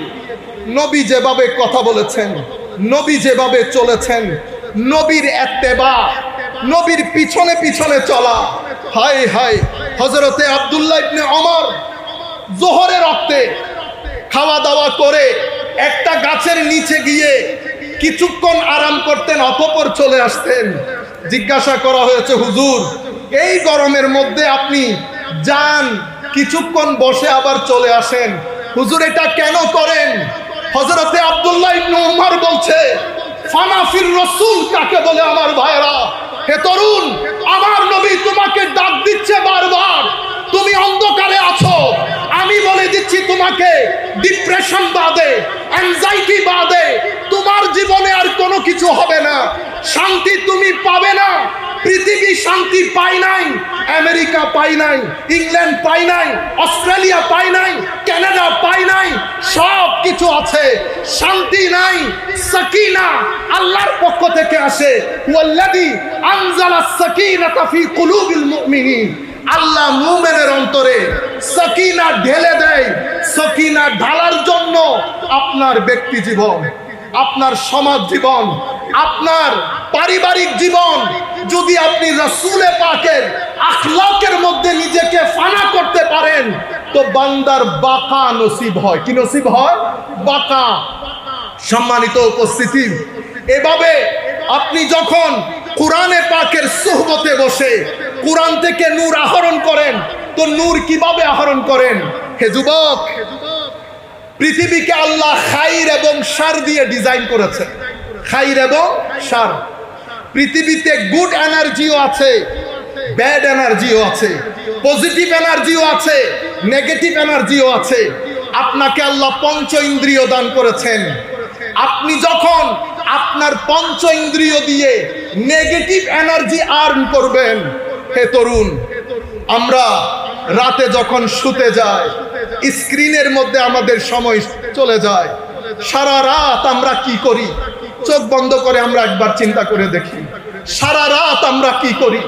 নবী যেভাবে কথা বলেছেন, নবী যেভাবে চলেছেন, নবীর ইত্তেবা, নবীর পিছনে পিছনে চলা। হায় হায়, হযরতে আব্দুল্লাহ ইবনে ওমর যোহরের রক্তে খাওয়া দাওয়া করে একটা গাছের নিচে গিয়ে কিছুক্ষণ আরাম করতেন, অতঃপর চলে আসতেন। জিজ্ঞাসা করা হয়েছে, হুজুর এই গরমের মধ্যে আপনি যান, কিছুক্ষণ বসে আবার চলে আসেন, হুজুর এটা কেন করেন? হযরতে আব্দুল্লাহ ইবনে ওমর বলছে, ফানাফির রাসূল কাকে বলে? আমার ভাইরা, হে তরুণ, আমার নবী তোমাকে ডাক দিচ্ছে বারবার, তুমি অন্ধকারে আছো। আমি বলে দিচ্ছি তোমাকে, ডিপ্রেশন বাদে, অ্যাংজাইটি বাদে তোমার জীবনে আর কোনো কিছু হবে না, শান্তি তুমি পাবে না। পৃথিবী শান্তি পায় নাই, আমেরিকা পায় নাই, ইংল্যান্ড পায় নাই, অস্ট্রেলিয়া পায় নাই, কানাডা পায় নাই, সব কিছু আছে, শান্তি নাই। সাকিনা আল্লাহর পক্ষ থেকে আসে, ওয়াল্লাযী আনজালাস সাকিনাতা ফি কুলুবিল মুমিনিন। আল্লাহ মুমিনের অন্তরে সাকিনা ঢেলে দেয়। সাকিনা ঢালার জন্য আপনার ব্যক্তি জীবন, আপনার সমাজ জীবন, আপনার পারিবারিক জীবন যদি আপনি রাসূলে পাকের আখলাকের মধ্যে নিজেকে ফানা করতে পারেন, তো বান্দার বাকা নসিব হয়। কি নসিব হয়? বাকা। সম্মানিত উপস্থিতি, এভাবে আপনি যখন কোরআনে পাকের সুহবতে বসে কোরআন থেকে নূর আহরণ করেন, তো নূর কিভাবে আহরণ করেন? হে যুবক, পৃথিবীকে আল্লাহ খাইর এবং শার দিয়ে ডিজাইন করেছে, খাইর এবং শার। পৃথিবীতে গুড এনার্জিও আছে, ব্যাড এনার্জিও আছে, পজিটিভ এনার্জিও আছে, নেগেটিভ এনার্জিও আছে। আপনাকে আল্লাহ পঞ্চ ইন্দ্রিয় দান করেছেন। আপনি যখন আপনার পঞ্চ ইন্দ্রিয় দিয়ে নেগেটিভ এনার্জি আর্ন করবেন, হে তরুণ, আমরা রাতে যখন শুতে যাই স্ক্রিনের মধ্যে আমাদের সময় চলে যায়। সারা রাত আমরা কি করি? চোখ বন্ধ করে আমরা একবার চিন্তা করে দেখি, সারা রাত আমরা কি করি?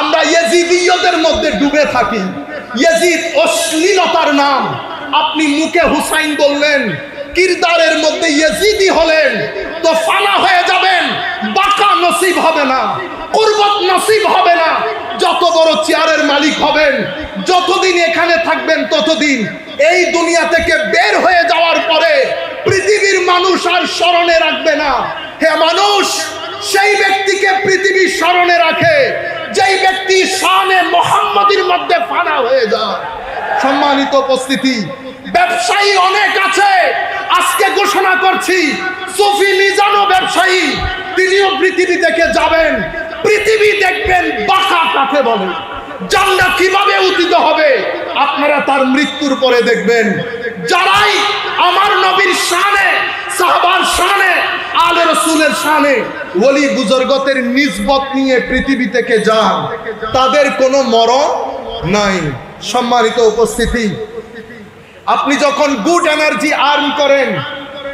আমরা ইয়েজিদিয়তের মধ্যে ডুবে থাকি। ইয়েজিদ অশ্লীলতার নাম। আপনি মুখে হুসাইন বললেন, কিরদারের মধ্যে ইয়েজিদি হলেন, তো ফানা হয়ে যাবেন, বাঁকা নসিব হবে না, কুরবত নসিব হবে না। যত বড় চেয়ারের মালিক হবেন, যতদিন এখানে থাকবেন ততদিন এই দুনিয়া থেকে বের হয়ে যাওয়ার পরে পৃথিবীর মানুষ আর স্মরণে রাখবে না। হে মানুষ, সেই ব্যক্তিকে পৃথিবী স্মরণে রাখে যেই ব্যক্তি শানে মুহাম্মাদির মধ্যে ফানা হয়ে যায়। সম্মানিত উপস্থিতি, ব্যবসায়ী অনেক আছে। আজকে ঘোষণা করছি, সুফি মিজানও ব্যবসায়ী, তিনিও পৃথিবী থেকে যাবেন। পৃথিবী দেখবেন বাঁকা কাকে বলে, জান্নাত কিভাবে উদিত হবে আপনারা তার মৃত্যুর পরে দেখবেন। যারাই আমার নবীর শানে, সাহাবার শানে, আলে রাসূলের শানে ওলি বুজুর্গদের নিসবত নিয়ে পৃথিবী থেকে যান, তাদের কোনো মরণ নাই। সম্মানিত উপস্থিতি, আপনি যখন গুড এনার্জি আর্ন করেন,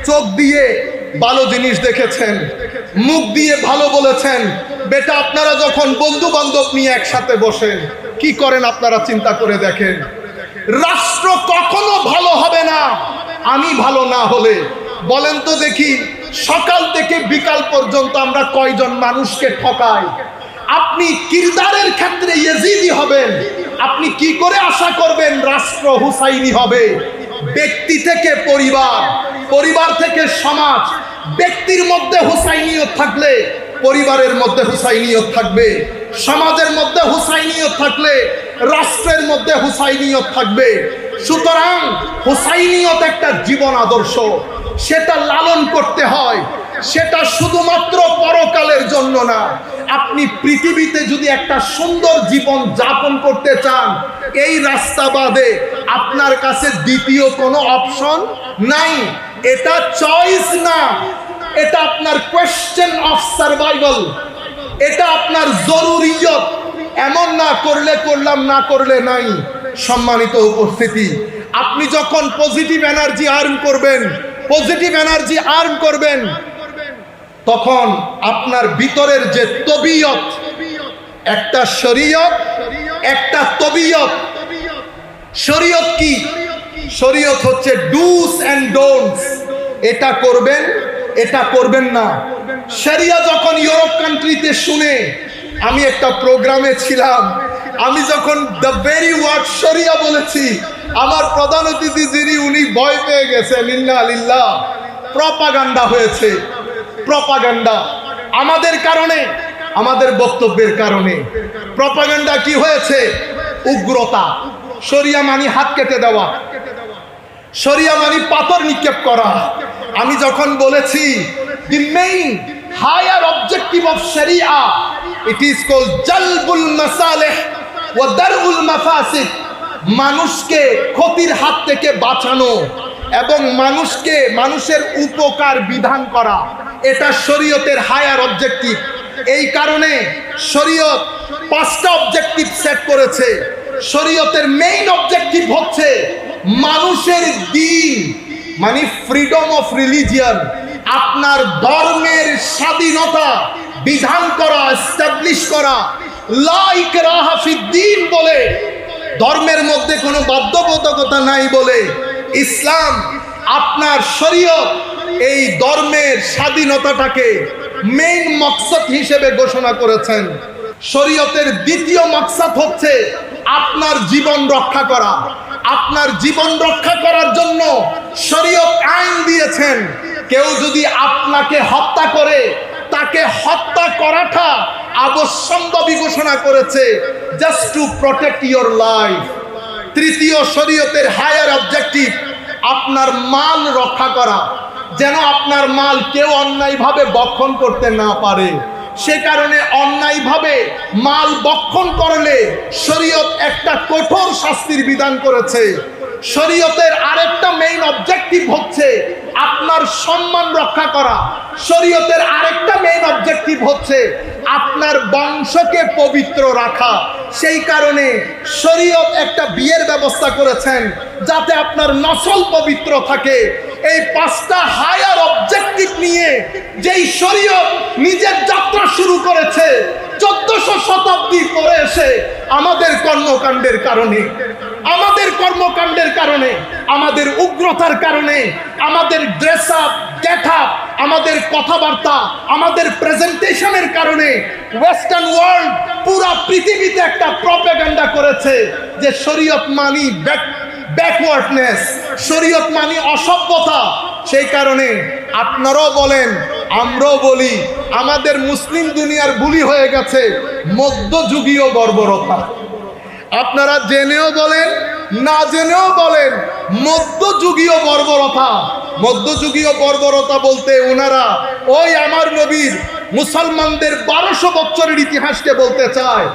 চোখ দিয়ে ভালো জিনিস দেখেছেন, মুখ দিয়ে ভালো বলেছেন, বেটা আপনারা যখন বন্ধু বান্ধব নিয়ে একসাথে বসেন কি করেন আপনারা চিন্তা করে দেখেন। রাষ্ট্র কখনো ভালো হবে না আমি ভালো না হলে। বলেন তো দেখি, সকাল থেকে বিকাল পর্যন্ত আমরা কয়জন মানুষকে ঠকাই? আপনি কিরদারের ক্ষেত্রে ইয়েজিদি হবেন, আপনি কি করে আশা করবেন রাষ্ট্র হুসাইনি হবে? ব্যক্তি থেকে পরিবার, পরিবার থেকে সমাজ। ব্যক্তির মধ্যে হুসাইনিয়ত থাকলে পরিবারের মধ্যে হুসাইনিয়ত থাকবে, সমাজের মধ্যে হুসাইনিয়ত থাকলে রাষ্ট্রের মধ্যে হুসাইনিয়ত থাকবে। সুতরাং হুসাইনিয়ত একটা জীবন আদর্শ, সেটা লালন করতে হয়। সেটা শুধুমাত্র পরকালের জন্য না। আপনি পৃথিবীতে যদি একটা সুন্দর জীবন যাপন করতে চান, এই রাস্তা বাদে আপনার কাছে দ্বিতীয় কোনো অপশন নাই। এটা চয়েস না, এটা আপনার কোয়েশ্চেন অফ সার্ভাইভাল, এটা আপনার জরুরিয়ত। এমন না করলে করলাম, না করলে নাই। সম্মানিত উপস্থিতি, আপনি যখন পজিটিভ এনার্জি আর্ন করবেন, পজিটিভ এনার্জি আর্ন করবেন, তখন আপনার ভিতরের যে তবিয়ত, একটা শরীয়ত, একটা তবিয়ত। শরীয়ত কি? শরীয়ত হচ্ছে ডুস এন্ড ডোন্টস। এটা করবেন, এটা করবেন না। শরিয়া যখন ইউরোপ কান্ট্রিতে শুনে, আমি একটা প্রোগ্রামে ছিলাম, আমি যখন দ্য ভেরি ওয়ার্ড শরিয়া বলেছি, আমার প্রধান অতিথি যিনি, উনি ভয় পেয়ে গেছেন। ইন্না লিল্লাহ। প্রপাগান্ডা হয়েছে, প্রপাগান্ডা আমাদের কারণে, আমাদের বক্তব্যের কারণে। প্রপাগান্ডা কি হয়েছে? উগ্রতা। শরিয়া মানি হাত কেটে দেওয়া, শরিয়া মানি পাথর নিক্ষেপ করা। আমি যখন বলেছি the main higher objective of Sharia, it is called jalbul masalih wa dar'ul mafasid, মানুষকে ক্ষতির হাত থেকে বাঁচানো এবং মানুষকে, মানুষের উপকার বিধান করা, এটা শরীয়তের হায়ার অবজেক্টিভ। এই কারণে শরীয়ত 5টা অবজেক্টিভ সেট করেছে। শরীয়তের মেইন অবজেক্টিভ হচ্ছে মানুষের দ্বীন, মানে ফ্রিডম অফ রিলিজিয়ন, আপনার ধর্মের স্বাধীনতা বিধান করা, এস্টাবলিশ করা। লা ইকরাহা ফিদ্দীন বলে, ধর্মের মধ্যে কোনো বাধ্যবাধকতা নাই বলে ইসলাম, আপনার শরীয়ত এই ধর্মের স্বাধীনতাটাকে মেইন মকসদ হিসেবে ঘোষণা করেছেন। শরীয়তের দ্বিতীয় মকসদ হচ্ছে আপনার জীবন রক্ষা করা। আপনার জীবন রক্ষা করার জন্য শরীয়ত আইন দিয়েছেন। কেউ যদি আপনাকে হত্যা করে, তাকে হত্যা করাটা অবশ্যম্ভাবী ঘোষণা করেছে, just two protect your life. তৃতীয় শরীয়তের হায়ার অবজেক্টিভ, আপনার মাল রক্ষা করা, যেন আপনার মাল কেউ অন্যায়ভাবে বক্ষণ করতে না পারে। সে কারণে অন্যায়ভাবে মাল বক্ষণ করলে শরীয়ত একটা কঠোর শাস্তির বিধান করেছে। শরীয়তের আরেকটা মেইন অবজেক্টিভ হচ্ছে আপনার সম্মান রক্ষা করা। শরীয়তের আরেকটা মেইন অবজেক্টিভ হচ্ছে আপনার বংশকে পবিত্র রাখা। সেই কারণে শরীয়ত একটা বিয়ের ব্যবস্থা করেছেন যাতে আপনার নসল পবিত্র থাকে। এই পাঁচটা হায়ার অবজেক্টিভ নিয়ে যেই শরীয়ত নিজের যাত্রা শুরু করেছে 1400 শতাব্দী পরে এসে আমাদের কর্মকাণ্ডের কারণে, আমাদের উগ্রতার কারণে, আমাদের ড্রেস আপ, গেট আপ, আমাদের কথাবার্তা, আমাদের প্রেজেন্টেশনের কারণে ওয়েস্টার্ন ওয়ার্ল্ড পুরা পৃথিবীতে একটা প্রপাগান্ডা করেছে যে শরীয়ত মানি ব্যাকওয়ার্ডনেস, শরীয়ত মানি অসভ্যতা। সেই কারণে আপনারাও বলেন, আমরাও বলি, আমাদের মুসলিম দুনিয়ার বুলি হয়ে গেছে মধ্যযুগীয় বর্বরতা। আপনারা জেনেও বলেন, না জেনেও বলেন, মধ্যযুগীয় বর্বরতা। মধ্যযুগীয় বর্বরতা বলতে ওনারা ওই আমার নবীর মুসলমানদের 1200 বছরের ইতিহাসকে বলতে চায়।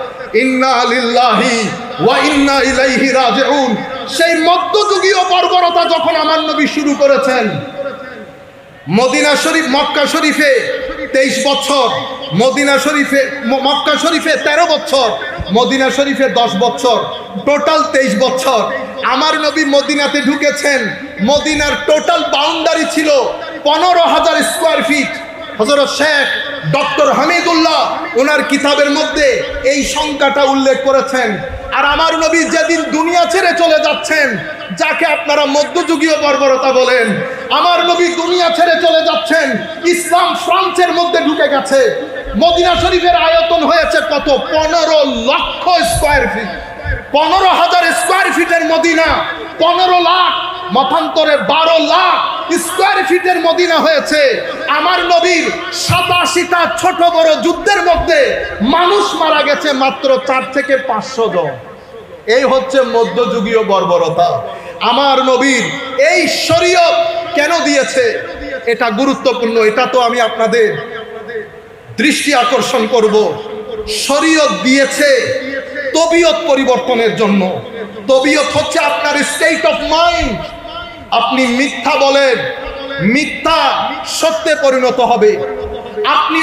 ইন্না লিল্লাহি ওয়া ইন্না ইলাইহি রাজিউন। সেই মধ্যযুগীয় বর্বরতা যখন আমার নবী শুরু করেছেন, মদিনা শরীফ, মক্কা শরীফে 23 বছর, মক্কা শরীফে 13 বছর, মদিনা শরীফে 10 বছর, টোটাল 23 বছর। আমার নবী মদিনাতে ঢুকেছেন, মদিনার টোটাল বাউন্ডারি ছিল 15,000 স্কোয়ার ফিট। হযরত শেখ ডক্টর হামিদুল্লাহ ওনার কিতাবের মধ্যে এই সংখ্যাটা উল্লেখ করেছেন। আর আমার নবী যেদিন দুনিয়া ছেড়ে চলে যাচ্ছেন, যাকে আপনারা মধ্যযুগীয় বর্বরতা বলেন, আমার নবী দুনিয়া ছেড়ে চলে যাচ্ছেন, ইসলাম ফ্রান্সের মধ্যে ঢুকে গেছে। মদিনা শরীফের আয়তন হয়েছে কত? 15 লক্ষ স্কোয়ার ফিট। 15,000 স্কোয়ার ফিটের মদিনা 15 লাখ, মতান্তরে 12 লাখ স্কোয়ার ফিটের মদিনা হয়েছে। আমার নবীর 87টা ছোট বড় যুদ্ধের মধ্যে মানুষ মারা গেছে মাত্র 4 থেকে 500 জন। এই হচ্ছে মধ্যযুগীয় বর্বরতা। আমার নবীর এই শরীয়ত কেন দিয়েছে, এটা গুরুত্বপূর্ণ। এটা তো আমি আপনাদের দৃষ্টি আকর্ষণ করব। শরীয়ত দিয়েছে তবিয়ত পরিবর্তনের জন্য। তবিয়ত হচ্ছে আপনার স্টেট অফ মাইন্ড। আপনি মিথ্যা বলেন, মিথ্যা সত্যে পরিণত হবে। আপনি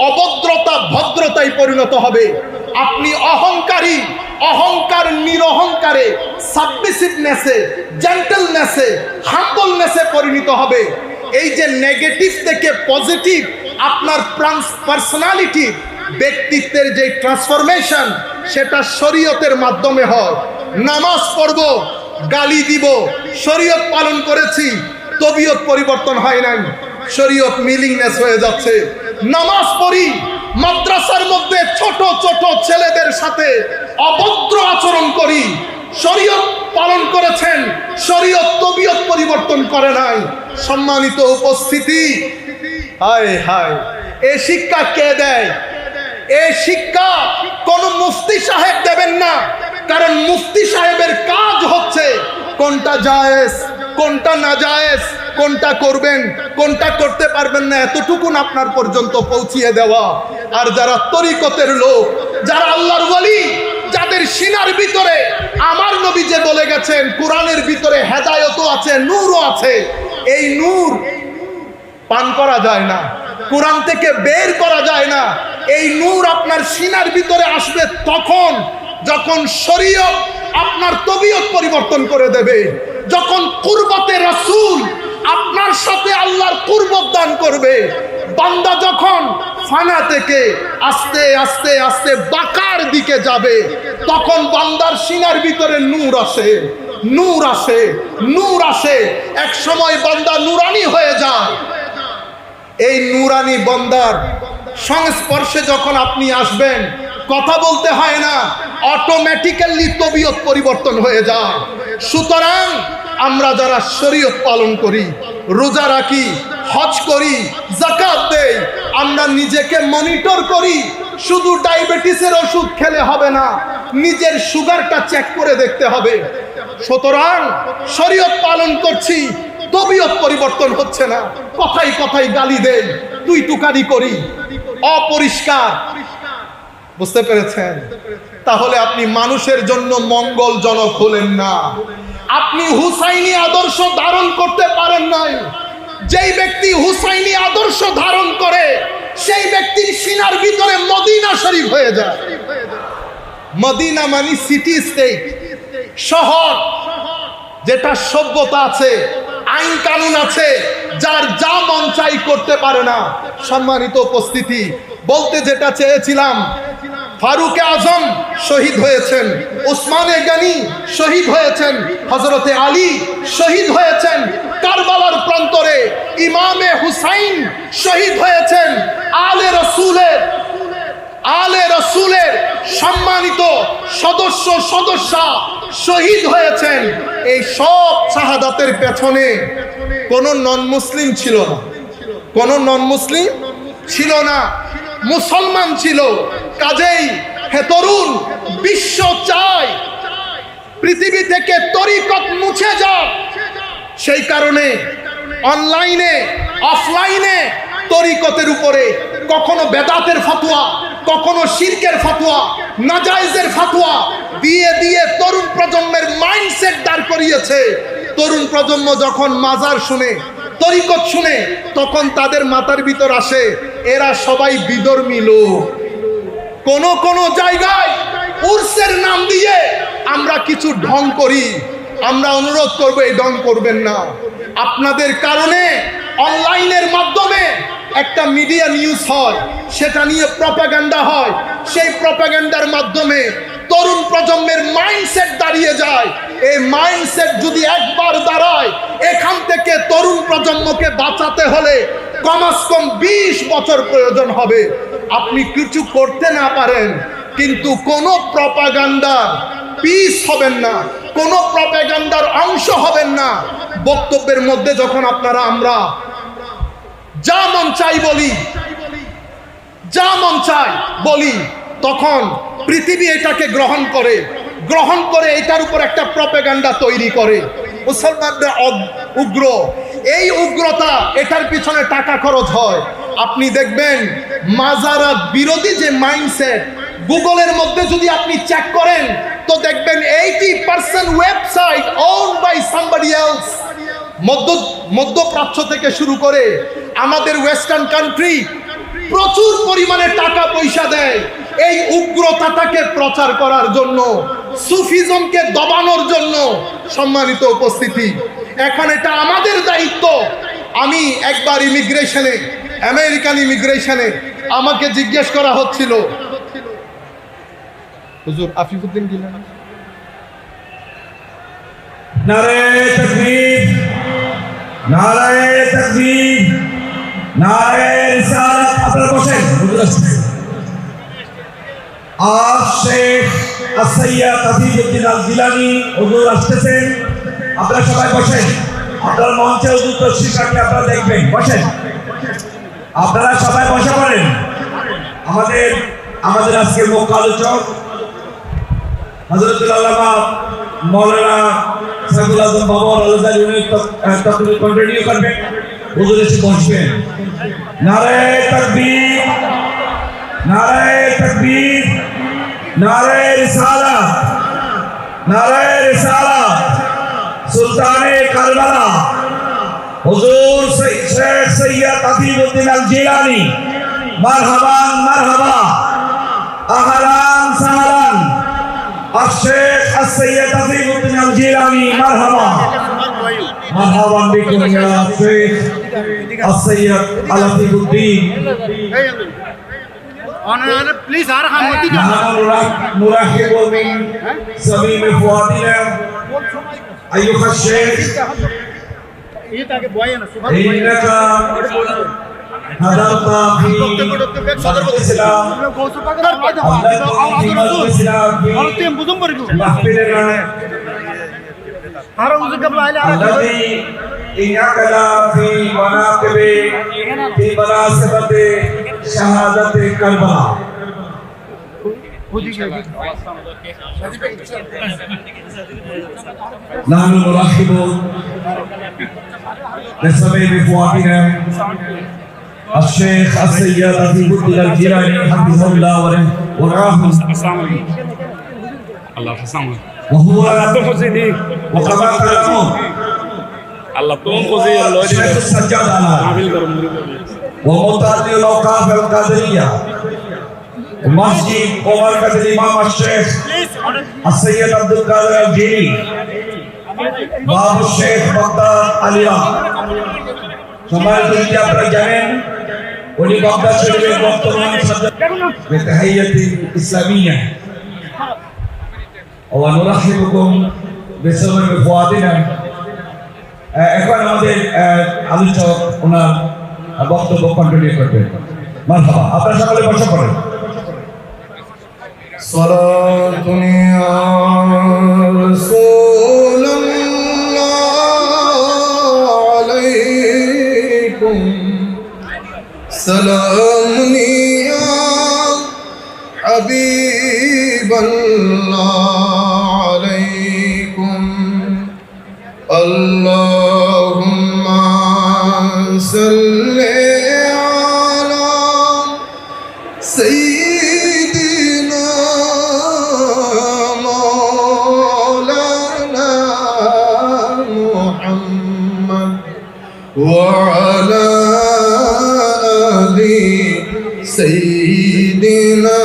অভদ্রতা ভদ্রতায় পরিণত হবে। আপনি অহংকারী, অহংকার নিরহংকারে, সাবমিসিভনেসে, জেন্টলনেসে, হাম্বলনেসে পরিণত হবে। এই যে নেগেটিভ থেকে পজিটিভ আপনার পার্সোনালিটি, ব্যক্তিত্বের যে ট্রান্সফরমেশন, সেটা শরীয়তের মাধ্যমে হয়। নামাজ পড়ব, গালি দিব, শরীয়ত পালন করেছি, তবিয়ত পরিবর্তন হয় নাই, শরীয়ত মিলিংনেস হয়ে যাচ্ছে। নামাজ পড়ি, মাদ্রাসার মধ্যে ছোট ছোট ছেলেদের সাথে অভদ্র আচরণ করি, শরীয়ত পালন করেছেন, শরীয়ত তবিয়ত পরিবর্তন করে নাই। সম্মানিত উপস্থিতি, হায় হায়, এই শিক্ষা কে দেয়? এই শিক্ষা কোন মুফতি সাহেব দেবেন না। কারণ মুফতি সাহেবের কাজ হচ্ছে কোনটা জায়েজ, কোনটা নাজায়েজ, কোনটা করবেন, কোনটা করতে পারবেন না, এতটুকুন আপনার পর্যন্ত পৌঁছিয়ে দেওয়া। আর যারা তরিকতের লোক, যারা আল্লাহর ওয়ালি, যাদের সিনার ভিতরে আমার নবী যে বলে গেছেন কোরআনের ভিতরে হেদায়েতও আছে, নূরও আছে, এই নূর পান করা যায় না, কোরআন থেকে বের করা যায় না। এই নূর আপনার সিনার ভিতরে আসবে তখন যখন শরীয়ত আপনার তবিয়ত পরিবর্তন করে দেবে, যখন কুরবতে রাসূল আপনার সাথে আল্লাহর কুরবত দান করবে। বান্দা যখন ফানা থেকে আস্তে আস্তে আস্তে বাকার দিকে যাবে, তখন বান্দার সিনার ভিতরে নূর আসে, নূর আসে, নূর আসে। এক সময় বান্দা নুরানি হয়ে যায়। এই নুরানি বান্দার সংস্পর্শে যখন আপনি আসবেন, কথা বলতে হয় না, অটোমেটিক্যালি তবিয়ত পরিবর্তন হয়ে যায়। সুতরাং আমরা যারা শরীয়ত পালন করি, রোজা রাখি, হজ করি, যাকাত দেই, আমরা নিজেকে মনিটর করি। শুধু ডায়াবেটিসের ওষুধ খেলে হবে না, নিজের সুগারটা চেক করে দেখতে হবে। সুতরাং শরীয়ত পালন করছি, তবিয়ত পরিবর্তন হচ্ছে না, কথাই কথাই গালি দেই, তুই তুকারি করি, অপরিষ্কার। বুঝতে পেরেছেন? তাহলে আপনি মানুষের জন্য মঙ্গলজনক হলেন না, আপনি হুসাইনি আদর্শ ধারণ করতে পারেন নাই। যেই ব্যক্তি হুসাইনি আদর্শ ধারণ করে সেই ব্যক্তির সিনার ভিতরে মদিনা শরীফ হয়ে যায়। মদিনা মানে সিটি স্টেট, শহর, যেটা সভ্যতা আছে, আইন কানুন আছে, যার যা মন চাই করতে পারে না। সম্মানিত উপস্থিতি, বলতে যেটা চেয়েছিলাম, ফারুকে আজম শহীদ হয়েছেন, ওসমানে গনি শহীদ হয়েছেন, হযরতে আলী শহীদ হয়েছেন, কারবালার প্রান্তরে ইমামে হুসাইন শহীদ হয়েছেন, আলে রসুলের সম্মানিত সদস্যা শহীদ হয়েছেন। এই সব শাহাদাতের পেছনে কোন নন মুসলিম ছিল না, কোন নন মুসলিম ছিল না, মুসলমান ছিল। কাজেই হে তরুণ, বিশ্ব চায় পৃথিবী থেকে তরিকত মুছে যাক। সেই কারণে অনলাইনে অফলাইনে তরিকতের উপরে কখনো বেদাতের ফতোয়া, কখনো শিরকের ফতোয়া, নাজায়েজের ফতোয়া দিয়ে দিয়ে তরুণ প্রজন্মের মাইন্ডসেট দাঁড় করিয়েছে। তরুণ প্রজন্ম যখন মাজার শুনে, তরিকত শুনে, তখন তাদের মাথার ভিতর আসে এরা সবাই বিধর্মী লোক। কোন জায়গায় উর্সের নাম দিয়ে আমরা কিছু ঢং করি। আমরা অনুরোধ করব, এই ঢং করবেন না। আপনাদের কারণে অনলাইনের মাধ্যমে একটা মিডিয়া নিউজ হয়, সেটা নিয়ে প্রপাগান্ডা হয়, সেই প্রপাগান্ডার মাধ্যমে তরুণ প্রজন্মের মাইন্ডসেট দাঁড়িয়ে যায়। এই মাইন্ডসেট যদি একবার দাঁড়ায়, এখান থেকে তরুণ প্রজন্মকে বাঁচাতে হলে কমাস কম 20 বছর প্রয়োজন হবে। আপনি কিছু করতে না পারেন, কিন্তু কোনো প্রপাগান্ডার পিস হবেন না, কোনো প্রপাগান্ডার অংশ হবেন না। বক্তব্যের মধ্যে যখন আমরা যা মন চাই বলি, যা মন চাই বলি, তখন পৃথিবী এটাকে গ্রহণ করে এটার উপর একটা প্রপাগান্ডা তৈরি করে। মুসলমানরা উগ্র, এই উগ্রতা, এটার পিছনে টাকা খরচ হয়। আপনি দেখবেন মাজারাত বিরোধী যে মাইন্ডসেট, গুগলের মধ্যে যদি আপনি চেক করেন তো দেখবেন 80% website owned by somebody else। মধ্যপ্রাচ্য থেকে শুরু করে আমাদের ওয়েস্টার্ন কান্ট্রি প্রচুর পরিমাণে টাকা পয়সা দেয় এই উগ্রতাটাকে প্রচার করার জন্য, সুফিজমকে দবানোর জন্য। সম্মানিত উপস্থিতি, এখন এটা আমাদের দায়িত্ব। আমি একবার আমেরিকান ইমিগ্রেশনে আমাকে জিজ্ঞেস করা হচ্ছিল, হুজুর আফিফুদ্দিন গিলানি, নারে তাকবীর, নারে তাকবীর, নারে রিসালাত। আপনারা বসেন। শেখ সৈয়দ আফিফুদ্দিন আল জিলানী হুজুর আসতেছেন। আপনারা সবাই বসেন। আপনার মঞ্চে হুজুর তশরিফকে আপনারা দেখবেন। বসেন, আপনারা সবাই বসে পড়েন। আমাদের আজকের মুখ্য আলোচক হযরতুল আল্লামা মাওলানা সাইফুল আজম বাবা আল-আজহারি উনি তকরির কন্টিনিউ করবেন। হুজুর এসে বসবেন। নারে তাকবীর, নারে তাকবীর, নারে রিসালাত, নারে রিসালাত। সুলতানে কারবালা হুজুর শেখ সৈয়দ আফিফুদ্দিন আল জিলানী, মারহাবান মারহাবা, আহলান সাহলান। الشيخ السيد عفيفুদ্দিন আল জিলানী, মারহাবা মারহাবান বিকুম ইয়া শেখ السيد আফিফুদ্দিন। প্লিজ আর হামতি نرحب من صميم فؤادنا أيها الشيخ، إنك حضرت في الإسلام الذي انعقد في مناقب في مناسبة شهادة كربلاء نحن نرحب بسبب فؤادنا الشيخ السيد عزيز الدين الجيلاني حفظه الله ورعاه আল্লাহ হাসান وهو তো খুশি দি وكما تعلمون আল্লাহ তো খুশি লয় الشيخ السجاد على আবিল করুন ومتعدد الاوقاف القادريه ومسجد ومركز الامام الشيخ السيد عبد القادر الجيلي باب الشيخ بغداد عليا সমাজ থেকে আপনারা জানেন উনি বাগদাদ শরীফের বর্তমান بتحية إسلامية ونرحبكم بسبب فؤادنا এখন আমাদের আলোচক ওনার বক্তব্য কন্টিনিউ করবেন মারহাবা আপনারা সকলে বসে পড়েন صلاة يا رسول الله عليكم سلام يا حبيب الله عليكم اللهم صل على سيدنا مولانا محمد وعلى آل سيدنا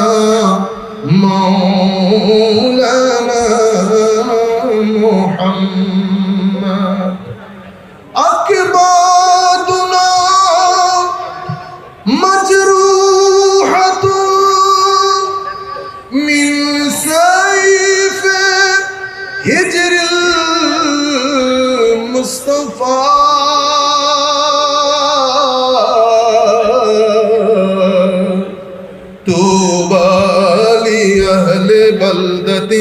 مولانا محمد أكبادنا مجروحة من سيف هجر المصطفى طوبى لأهل بلدة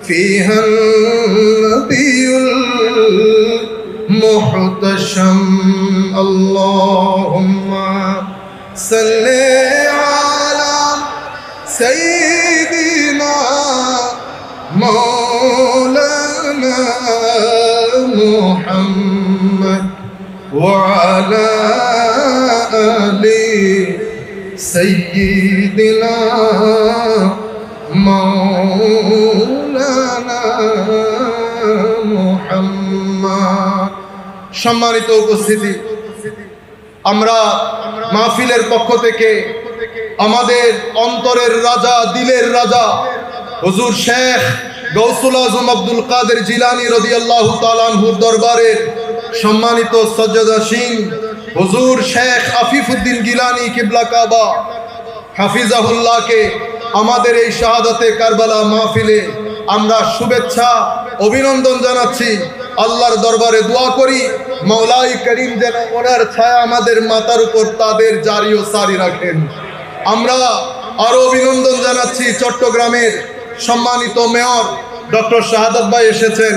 فيها النبي المحتشم اللهم صل على سيدنا مولانا محمد وعلى آل سيدنا مولانا محمد সম্মানিত উপস্থিতি আমরা মাহফিলের পক্ষ থেকে আমাদের অন্তরের রাজা দিলের রাজা হুজুর শেখ গৌসুল আজম আব্দুল কাদের জিলানী রাদিয়াল্লাহু তাআলা আনহুর দরবারের সম্মানিত সজ্জাদাশীন হুজুর শেখ আফিফউদ্দিন গিলানী কিবলা কাবা হাফিজাহুল্লাহকে আমাদের এই শাহাদাতে কারবালা মাহফিলে আমরা শুভেচ্ছা অভিনন্দন জানাচ্ছি। আল্লাহর দরবারে দোয়া করি মাওলাই করিম যেন ওনার ছায়া আমাদের মাথার উপর তাদের জারি ও সারি রাখেন। আমরা আরো অভিনন্দন জানাচ্ছি চট্টগ্রামের সম্মানিত মেয়র ডক্টর শাহাদাত ভাই এসেছেন,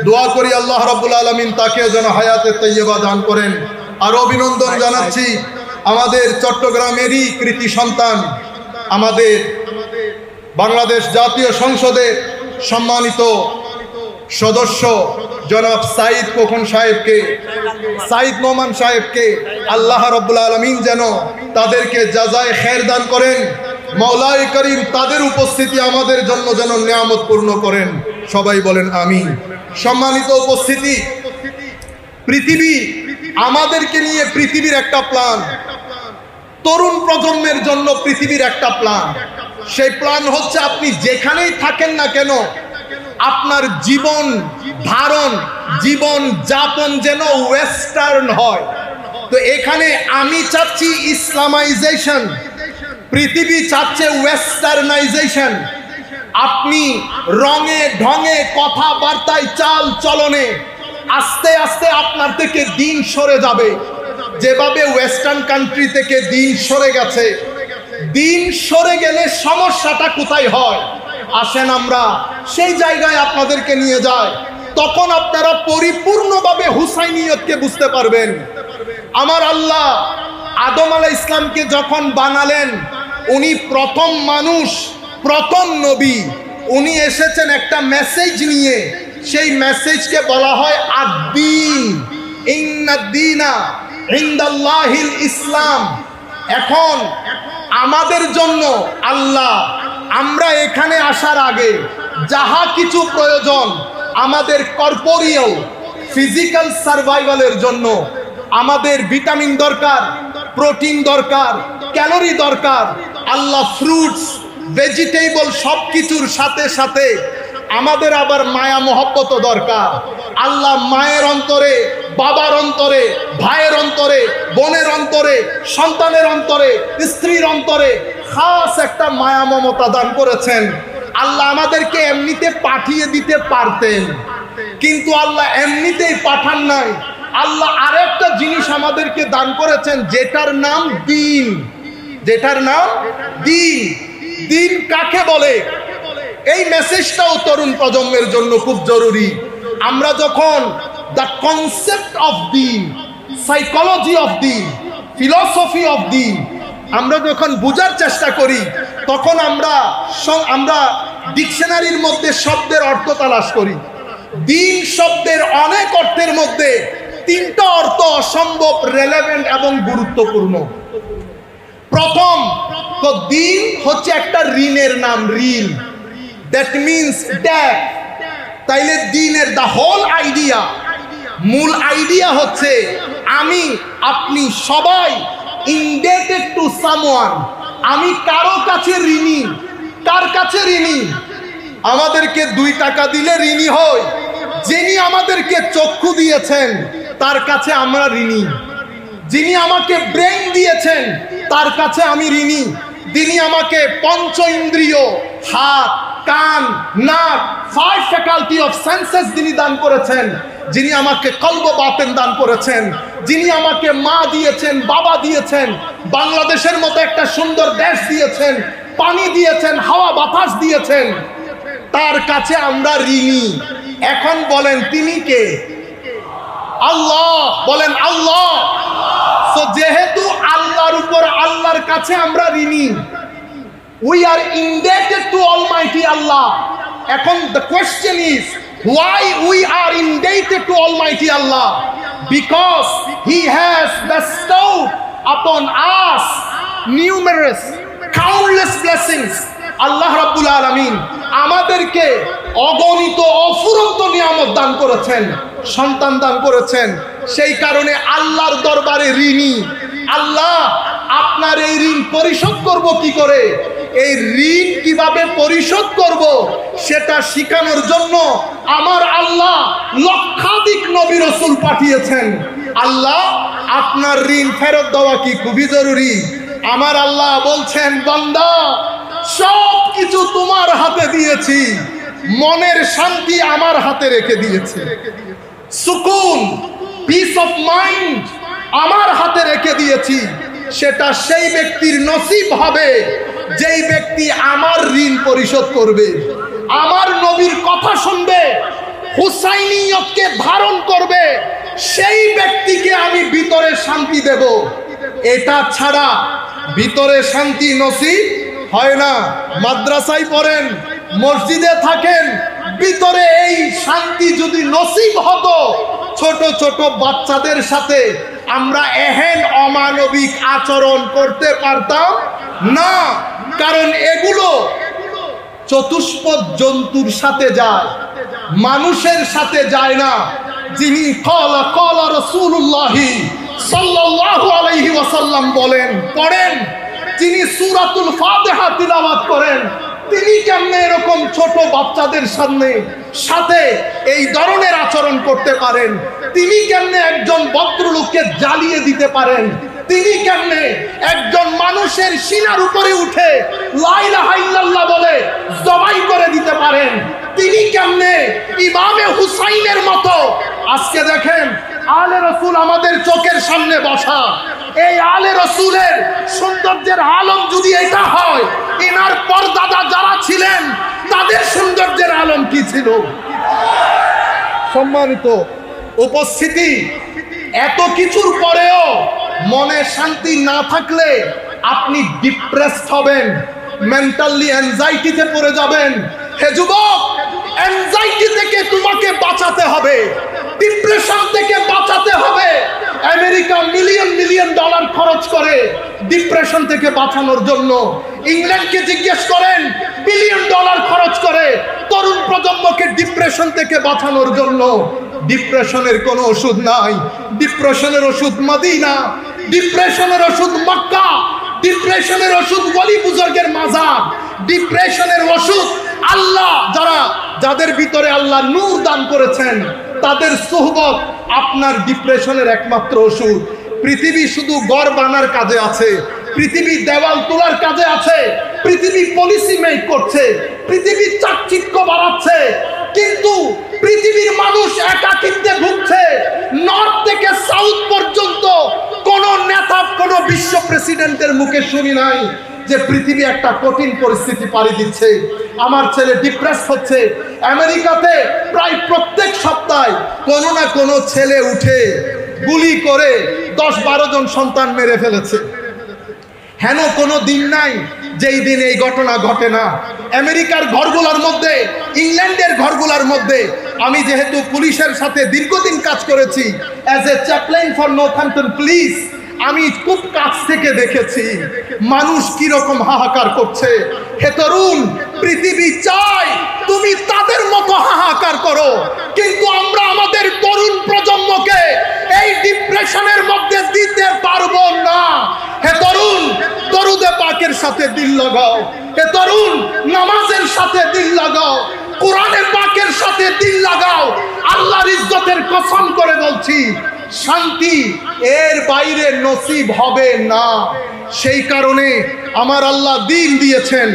দোয়া করি আল্লাহ রাব্বুল আলামিন তাকেও যেন হায়াতে তাইয়্যিবা দান করেন। আরো অভিনন্দন জানাচ্ছি আমাদের চট্টগ্রামেরই কৃতি সন্তান, আমাদের বাংলাদেশ জাতীয় সংসদের সম্মানিত সদস্য জনাব সাইদ খোকন সাহেবকে, সাইদ নোমান সাহেবকে আল্লাহ রাব্বুল আলামিন যেন তাদেরকে জাযায়ে খের দান করেন। মাওলাই করিম তাদের উপস্থিতি আমাদের জন্য যেন নিয়ামত পূর্ণ করেন। সবাই বলেন আমিন। সম্মানিত উপস্থিতি, পৃথিবী আমাদেরকে নিয়ে পৃথিবীর একটা প্ল্যান, তরুণ প্রজন্মের জন্য পৃথিবীর একটা প্ল্যান। সেই প্ল্যান হচ্ছে আপনি যেখানেই থাকেন না কেন আপনার জীবন ধারণ, জীবন যাপন যেন ওয়েস্টার্ন হয়। তো এখানে আমি চাচ্ছি ইসলামাইজেশন, পৃথিবী চাচ্ছে ওয়েস্টার্নাইজেশন। আপনি রঙে ঢঙে কথাবার্তায় চাল চলনে আস্তে আস্তে আপনার থেকে দিন সরে যাবে। যেভাবে ওয়েস্টার্ন কান্ট্রি থেকে দিন সরে গেছে, দিন সরে গেলে সমস্যাটা কোথায় হয় আসেন আমরা সেই জায়গায় আপনাদেরকে নিয়ে যাই, তখন আপনারা পরিপূর্ণভাবে হুসাইনিয়তকে বুঝতে পারবেন। আমার আল্লাহ আদম আলাইহিস সালামকে যখন বানালেন উনি প্রথম মানুষ, প্রথম নবী। উনি এসেছেন একটা মেসেজ নিয়ে, সেই মেসেজকে বলা হয় আদ-দ্বীন, ইন্নাদ-দ্বীনা ইনদাল্লাহিল ইসলাম। এখন আমাদের জন্য আল্লাহ, আমরা এখানে আসার আগে যাহা কিছু প্রয়োজন আমাদের কর্পোরিয়াল ফিজিক্যাল সার্ভাইভালের জন্য, আমাদের ভিটামিন দরকার, প্রোটিন দরকার, ক্যালোরি দরকার, আল্লাহ ফ্রুটস ভেজিটেবল সব কিছুর সাথে সাথে আমাদের আবার মায়া মহব্বত দরকার। আল্লাহ মায়ের অন্তরে, বাবার অন্তরে, ভাইয়ের অন্তরে, বোনের অন্তরে, সন্তানের অন্তরে, স্ত্রীর অন্তরে খাস একটা মায়া মমতা দান করেছেন। আল্লাহ আমাদেরকে এমনিতে পাঠিয়ে দিতে পারতেন, কিন্তু আল্লাহ এমনিতেই পাঠান নাই। আল্লাহ আরেকটা জিনিস আমাদেরকে দান করেছেন, যেটার নাম দ্বীন, যেটার নাম দ্বীন। দ্বীন কাকে বলে? এই মেসেজটাও তরুণ প্রজন্মের জন্য খুব জরুরি। আমরা যখন the concept of Din, psychology of Din, philosophy of দ্বীন আমরা যখন বোঝার চেষ্টা করি, তখন আমরা ডিকশনারির মধ্যে শব্দের অর্থ তালাশ করি। দ্বীন শব্দের অনেক অর্থের মধ্যে তিনটা অর্থ অসম্ভব রেলেভেন্ট এবং গুরুত্বপূর্ণ। প্রথম তো দ্বীন হচ্ছে একটা ঋণের নাম, ঋণ, দ্যাট মিনস ডেট। তাইলে দ্বীনের দ্য হোল আইডিয়া, মূল আইডিয়া হচ্ছে আমি আপনি সবাই ইনডেটেড টু সামওয়ান, আমি কারো কাছে ঋণী। কার কাছে ঋণী? আমাদেরকে 2 টাকা দিলে ঋণী হই, যিনি আমাদেরকে চক্ষু দিয়েছেন তার কাছে আমরা ঋণী। যিনি আমাকে ব্রেন দিয়েছেন তার কাছে আমি ঋণী। যিনি আমাকে পঞ্চ ইন্দ্রিয়, হাত, কান, নাক, 5 ফ্যাকাল্টি অফ সেন্সেস যিনি দান করেছেন, যিনি আমাকে কলব বাতেন দান করেছেন, যিনি আমাকে মা দিয়েছেন, বাবা দিয়েছেন, বাংলাদেশের মতো একটা সুন্দর দেশ দিয়েছেন, পানি দিয়েছেন, হাওয়া বাতাস দিয়েছেন, তার কাছে আমরা ঋণী। এখন বলেন তিনি কে? আল্লাহ। বলেন আল্লাহ। সো যেহেতু আল্লাহর উপর, আল্লাহর কাছে আমরা ঋণী, we are indebted to Almighty Allah. এখন the question is, why we are indebted to Almighty Allah? Because He has bestowed upon us numerous, countless blessings. আল্লাহ রাব্বুল আলামিন আমাদেরকে অগণিত অফুরন্ত নিয়ামত দান করেছেন, সন্তান দান করেছেন। সেই কারণে আল্লাহর দরবারে ঋণী। আল্লাহ, আপনার এই ঋণ পরিশোধ করব কি করে, এই ঋণ কিভাবে পরিশোধ করব সেটা শিখানোর জন্য আমার আল্লাহ লক্ষাধিক নবী রাসূল পাঠিয়েছেন। আল্লাহ, আপনার ঋণ ফেরত দেওয়া কি খুবই জরুরি। আমার আল্লাহ বলছেন, বান্দা সব কিছু তোমার হাতে দিয়েছি, মনের শান্তি আমার হাতে রেখে দিয়েছি, সুকুন, পিস অফ মাইন্ড আমার হাতে রেখে দিয়েছি। সেটা সেই ব্যক্তির নসিব হবে যেই ব্যক্তি আমার ঋণ পরিশোধ করবে, আমার নবীর কথা শুনবে, হুসাইনিয়তকে ধারণ করবে, সেই ব্যক্তিকে আমি ভিতরে শান্তি দেব। এটা ছাড়া ভিতরে শান্তি নসিব হয় না। মাদ্রাসায় পড়েন, মসজিদে থাকেন, ভিতরে এই শান্তি যদি নসিব হতো, ছোট ছোট বাচ্চাদের সাথে আমরা এহেন অমানবিক আচরণ করতে পারতাম না। কারণ এগুলো চতুষ্পদ জন্তুর সাথে যায়, মানুষের সাথে যায় না। যিনি ক্বালা রাসূলুল্লাহ সাল্লাল্লাহু আলাইহি ওয়াসাল্লাম বলেন, পড়েন, যিনি সূরাতুল ফাতিহা তিলাওয়াত করেন, তিনি কেমনে এরকম ছোট বাচ্চাদের সাথে এই ধরনের আচরণ করতে পারেন? তিনি কেমনে একজন ভদ্রলোককে জ্বালিয়ে দিতে পারেন? তিনি কেমনে একজন মানুষের সিনার উপরে উঠে লা ইলাহা ইল্লাল্লাহ বলে জবাই করে দিতে পারেন? তিনি কেমনে ইমামে হুসাইনের মতো, আজকে দেখেন আলে রসুল আমাদের চোখের সামনে বসা, এই আলে রসুলের সৌন্দর্যের আলম যদি এটা হয়, এনার পরদাদা যারা ছিলেন তাদের সৌন্দর্যের আলম কি ছিল? সম্মানিত উপস্থিতি, এত কিছুর পরেও মনে শান্তি না থাকলে আপনি ডিপ্রেসড হবেন, মেন্টালি অ্যাংজাইটিতে পড়ে যাবেন। হে যুবক, অ্যাংজাইটি থেকে তোমাকে বাঁচাতে হবে, ডিপ্রেশন থেকে বাঁচাতে হবে। আমেরিকা মিলিয়ন মিলিয়ন ডলার খরচ করে ডিপ্রেশন থেকে বাঁচানোর জন্য। ইংল্যান্ডকে জিজ্ঞেস করেন, বিলিয়ন ডলার খরচ করে তরুণ প্রজন্মকে ডিপ্রেশন থেকে বাঁচানোর জন্য। ডিপ্রেশনের কোনো ওষুধ নাই। ডিপ্রেশনের ওষুধ মদিনা, ডিপ্রেশনের ওষুধ মক্কা, ডিপ্রেশনের ওষুধ ওলি বুজুর্গের মাজার, ডিপ্রেশনের ওষুধ আল্লাহ, যাদের ভিতরে আল্লাহ নূর দান করেছেন তাদের সুহবত আপনার ডিপ্রেশনের একমাত্র ওষুধ। পৃথিবী শুধু ঘর বানার কাজে আছে, পৃথিবী দেওয়াল তোলার কাজে আছে, পৃথিবী পলিসি মেক করছে, পৃথিবী চাকচিক্য বাড়াচ্ছে, কিন্তু পৃথিবীর মানুষ একাকিত্বে ভুগছে। নর্থ থেকে সাউথ পর্যন্ত কোন নেতা, কোন বিশ্ব প্রেসিডেন্টের মুখে শুনি নাই যে পৃথিবী একটা কঠিন পরিস্থিতি পাড়ি দিচ্ছে, আমার ছেলে ডিপ্রেস হচ্ছে। আমেরিকাতে প্রায় প্রত্যেক সপ্তাহে কোনো না কোনো ছেলে উঠে গুলি করে 10-12 জন সন্তান মেরে ফেলেছে। হেন কোনো দিন নাই যেই দিন এই ঘটনা ঘটে না। আমেরিকার ঘরগুলোর মধ্যে, ইংল্যান্ডের ঘরগুলোর মধ্যে, আমি যেহেতু পুলিশের সাথে দীর্ঘদিন কাজ করেছি as a chaplain for Northampton police, আমি খুব কাছ থেকে দেখেছি মানুষ কি রকম হাহাকার করছে। হে তরুণ, পৃথিবী চায় তুমি তাদের মতো হাহাকার করো, কিন্তু আমরা আমাদের তরুণ প্রজন্মকে এই ডিপ্রেশনের মধ্যে দিতে পারবো না। হে তরুণ, দরুদে পাকের সাথে দিল লাগাও। হে তরুণ, নামাজের সাথে দিল লাগাও, কোরআনে পাকের সাথে দিল লাগাও। আল্লাহর ইজ্জতের কসম করে বলছি, শান্তি এর বাইরে নসিব হবে না। সেই কারণে আমার আল্লাহ দিন দিয়েছেন,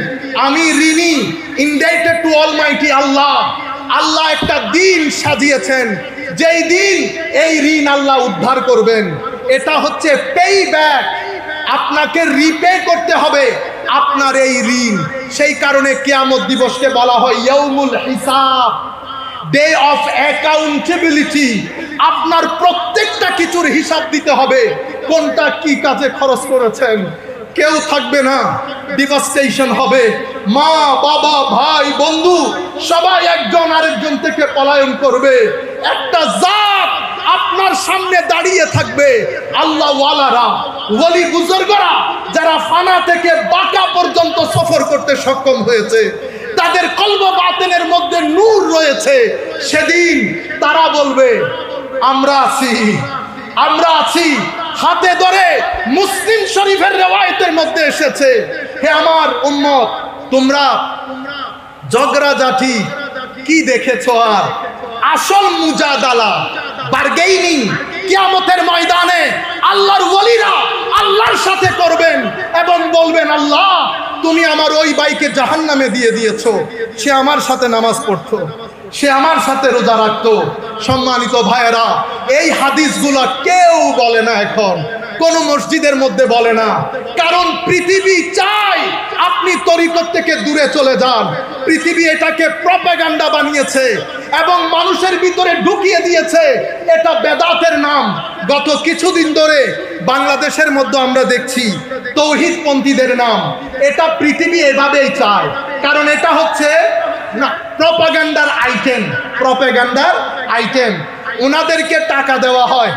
আমি ঋণী, ইনডাইটেড টু অলমাইটি আল্লাহ। আল্লাহ একটা দিন সাজিয়েছেন, যেই দিন এই ঋণ আল্লাহ উদ্ধার করবেন। এটা হচ্ছে পে ব্যাক, আপনাকে রিপে করতে হবে আপনার এই ঋণ। সেই কারণে কিয়ামত দিবসকে বলা হয় ইয়াউমুল হিসাব, ডে অফ অ্যাকাউন্টেবিলিটি। আপনার প্রত্যেকটা কিছুর হিসাব দিতে হবে, কোনটা কি কাজে খরচ করেছেন। কেউ থাকবে না, ডিভাস্টেশন হবে। মা, বাবা, ভাই, বন্ধু সবাই একজন আরেকজন থেকে পলায়ন করবে। একটা জাত আপনার সামনে দাঁড়িয়ে থাকবে, আল্লাহ ওয়ালারা, ওলি বুজুর্গরা, যারা ফানা থেকে বাঁকা পর্যন্ত সফর করতে সক্ষম হয়েছে, তাদের কলব বাতিনের মধ্যে নূর রয়েছে। সেদিন তারা বলবে আমরা আছি, আমরা আছি। হাতে ধরে মুসলিম শরীফের রিওয়ায়াতের মধ্যে এসেছে, হে আমার উম্মত, তোমরা ঝগড়াঝাটি কি দেখেছো? আর আসল মুজাদালা, বার্গেইনিং কিয়ামতের ময়দানে আল্লাহর ওলিরা আল্লাহর সাথে করবেন এবং বলবেন, আল্লাহ তুমি আমার ওই ভাইকে জাহান্নামে দিয়ে দিয়েছো, সে আমার সাথে নামাজ পড়তো, সে আমার সাথে রোজা রাখতো। সম্মানিত ভাইয়েরা, এই হাদিসগুলো কেউ বলে না, এখন কোন মসজিদের মধ্যে বলে না, কারণ পৃথিবী চায় আপনি তরিকত থেকে দূরে চলে যান। পৃথিবী এটাকে প্রপাগান্ডা বানিয়েছে এবং মানুষের ভিতরে ঢুকিয়ে দিয়েছে, এটা বেদাতের নাম। গত কিছুদিন ধরে বাংলাদেশের মধ্যে আমরা দেখছি তৌহিদপন্থীদের নাম। এটা পৃথিবী এভাবেই চায়, কারণ এটা হচ্ছে না প্রপাগান্ডার আইটেম, প্রপাগান্ডার আইটেম। ওনাদেরকে টাকা দেওয়া হয়,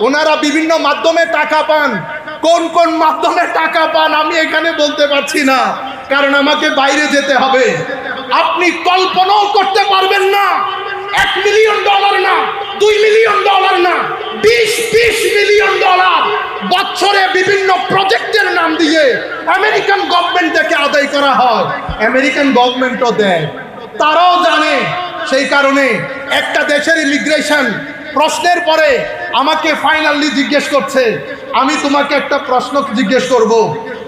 ওনারা বিভিন্ন মাধ্যমে টাকা পান। কোন কোন মাধ্যমে টাকা পান আমি এখানে বলতে পারছি না, কারণ আমাকে বাইরে যেতে হবে। আপনি কল্পনাও করতে পারবেন না, $1 মিলিয়ন না, $2 মিলিয়ন না, 20 মিলিয়ন ডলার বছরে বিভিন্ন প্রজেক্টের নাম দিয়ে আমেরিকান গভর্নমেন্ট থেকে আদায় করা হয়। আমেরিকান গভর্নমেন্টও দেয়, তারাও জানে। সেই কারণে একটা দেশের ইমিগ্রেশন প্রশ্নের পরে আমাকে ফাইনালি জিজ্ঞেস করছে, আমি তোমাকে একটা প্রশ্ন জিজ্ঞেস করব,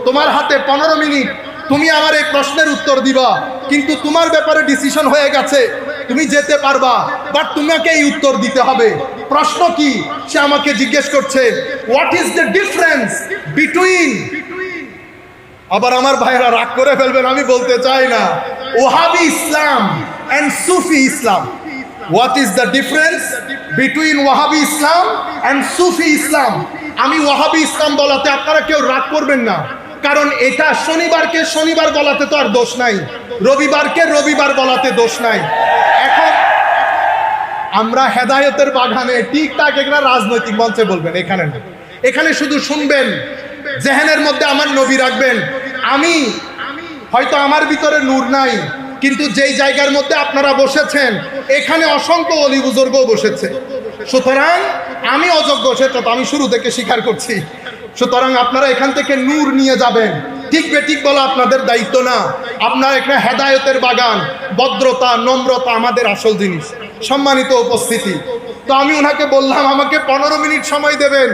তোমার হাতে 15 মিনিট, তুমি আমার এই প্রশ্নের উত্তর দিবা, কিন্তু তোমার ব্যাপারে ডিসিশন হয়ে গেছে, তুমি যেতে পারবা, বাট তোমাকে এই উত্তর দিতে হবে। প্রশ্ন কি? সে আমাকে জিজ্ঞেস করছে, what is the difference between, আবার আমার ভাইয়েরা রাগ করে ফেলবেন, আমি বলতে চাই না, Wahhabi Islam and Sufi Islam. What is the difference between Wahhabi Islam and Sufi Islam. আমি ওয়াহাবি ইসলাম বলাতে আপনারা কেউ রাগ করবেন না, কারণ এটা শনিবারকে শনিবার বলাতে তো আর দোষ নাই, রবিবারকে রবিবার বলাতে দোষ নাই। এখন আমরা হেদায়েতের বাগানে ঠিকঠাক এগুলা রাজনৈতিক মঞ্চে বলবেন, এখানে না। এখানে শুধু শুনবেন, জেহেনের মধ্যে আমার নবী রাখবেন। আমি হয়তো আমার ভিতরে নূর নাই, কিন্তু যেই জায়গার মধ্যে আপনারা বসেছেন এখানে অসংখ্য অলি বুজুর্গ বসেছে, সুতরাং আমি অযোগ্য সেটা তো আমি শুরু থেকে স্বীকার করছি। সুতরাং আপনারা এখান থেকে নূর নিয়ে যাবেন, ঠিক বেঠিক বলা আপনাদের দায়িত্ব না। আপনারা এখানে হেদায়েতের বাগান, ভদ্রতা নম্রতা আমাদের আসল জিনিস। সম্মানিত উপস্থিতি, তো আমি ওনাকে বললাম আমাকে 15 মিনিট সময় দেবেন,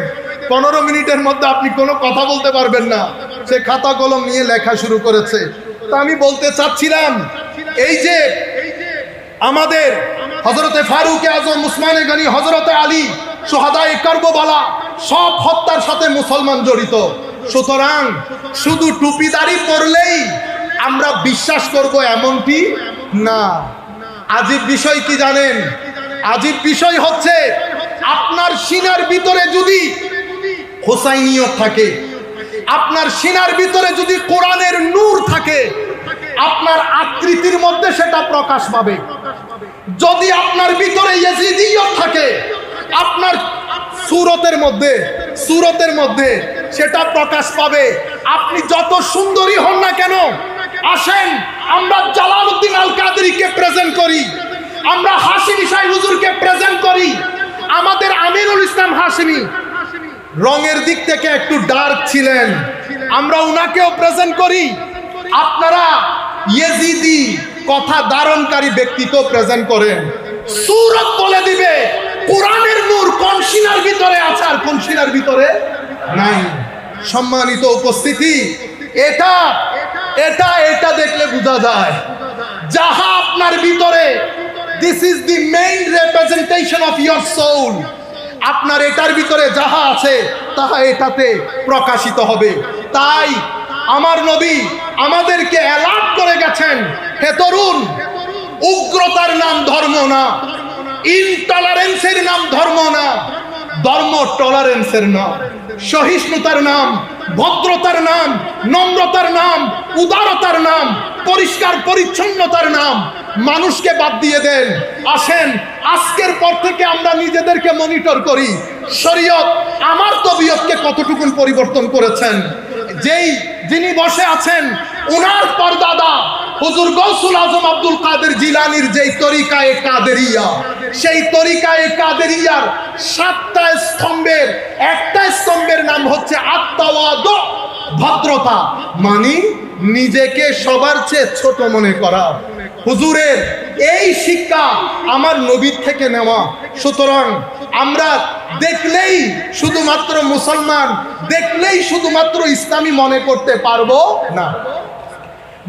15 মিনিটের মধ্যে আপনি কোনো কথা বলতে পারবেন না। সে খাতা কলম নিয়ে লেখা শুরু করেছে। তা আমি বলতে চাচ্ছিলাম, এই যে আমাদের হযরতে ফারুক আজম, উসমানে গনি, হযরতে আলী, শুহাদায়ে কারবালা সব হত্যার সাথে মুসলমান জড়িত। সুতরাং শুধু টুপিদারি পরলেই আমরা বিশ্বাস করব এমনটি না। আজীব বিষয় কি জানেন? আজীব বিষয় হচ্ছে আপনার সিনার ভিতরে যদি হোসাইনিয়ত থাকে, আপনার সিনার ভিতরে যদি কোরআনের নূর থাকে, আপনার আকৃতির মধ্যে সেটা প্রকাশ পাবে। যদি আপনার ভিতরে ইয়াজিদিয়ত থাকে, আপনার সুরতের মধ্যে সেটা প্রকাশ পাবে। আপনি যত সুন্দরী হন না কেন, আসেন আমরা জালালউদ্দিন আল কাদেরীকে প্রেজেন্ট করি, আমরা হাশিমি শাহ হুজুরকে প্রেজেন্ট করি। আমাদের আমিরুল ইসলাম হাশিমি রঙের দিক থেকে একটু ডার্ক ছিলেন, আমরা উনাকেও প্রেজেন্ট করি। আপনারা ইয়েজিদি কথা ধারণকারী ব্যক্তিত্ব প্রেজেন্ট করেন, সূরত বলে দিবে কোরআনের নূর কোন সিনার ভিতরে আছে আর কোন সিনার ভিতরে নাই। সম্মানিত উপস্থিতি, এটা এটা এটা দেখলে বোঝা যায় যাহা আপনার ভিতরে, this is the main representation of your soul. আপনার এটার ভিতরে যাহা আছে তাহা এটাতে প্রকাশিত হবে। তাই আমার নবী আমাদেরকে অ্যালার্ট করে গেছেন, হে তরুণ, উগ্রতার নাম ধর্ম না, ইনটলারেন্সের নাম ধর্ম না, ধর্ম টলারেন্সের নাম, সহিষ্ণুতার নাম, ভদ্রতার নাম, নম্রতার নাম, উদারতার নাম, পরিষ্কার পরিচ্ছন্নতার নাম। মানুষকে বাদ দিয়ে দেন, আসেন আজকের পর থেকে আমরা নিজেদেরকে মনিটর করি। শরীয়ত আমার তবিয়তকে কতটুকুন পরিবর্তন করেছেন। যিনি বসে আছেন উনার পরদাদা হুজুর গৌসুল আজম আব্দুল কাদের জিলানীর যেই তরিকায়ে কাদেরিয়া, সেই তরিকায়ে কাদেরিয়ার 7টা স্তম্ভের একটা স্তম্ভের নাম হচ্ছে আত-তাওয়াদু, ভদ্রতা, মানে নিজেকে সবার চেয়ে ছোট মনে করা। হুজুরের এই শিক্ষা আমার নবীর থেকে নেওয়া। সুতরাং আমরা দেখলেই শুধুমাত্র মুসলমান, দেখলেই শুধুমাত্র ইসলামী মনে করতে পারবো না।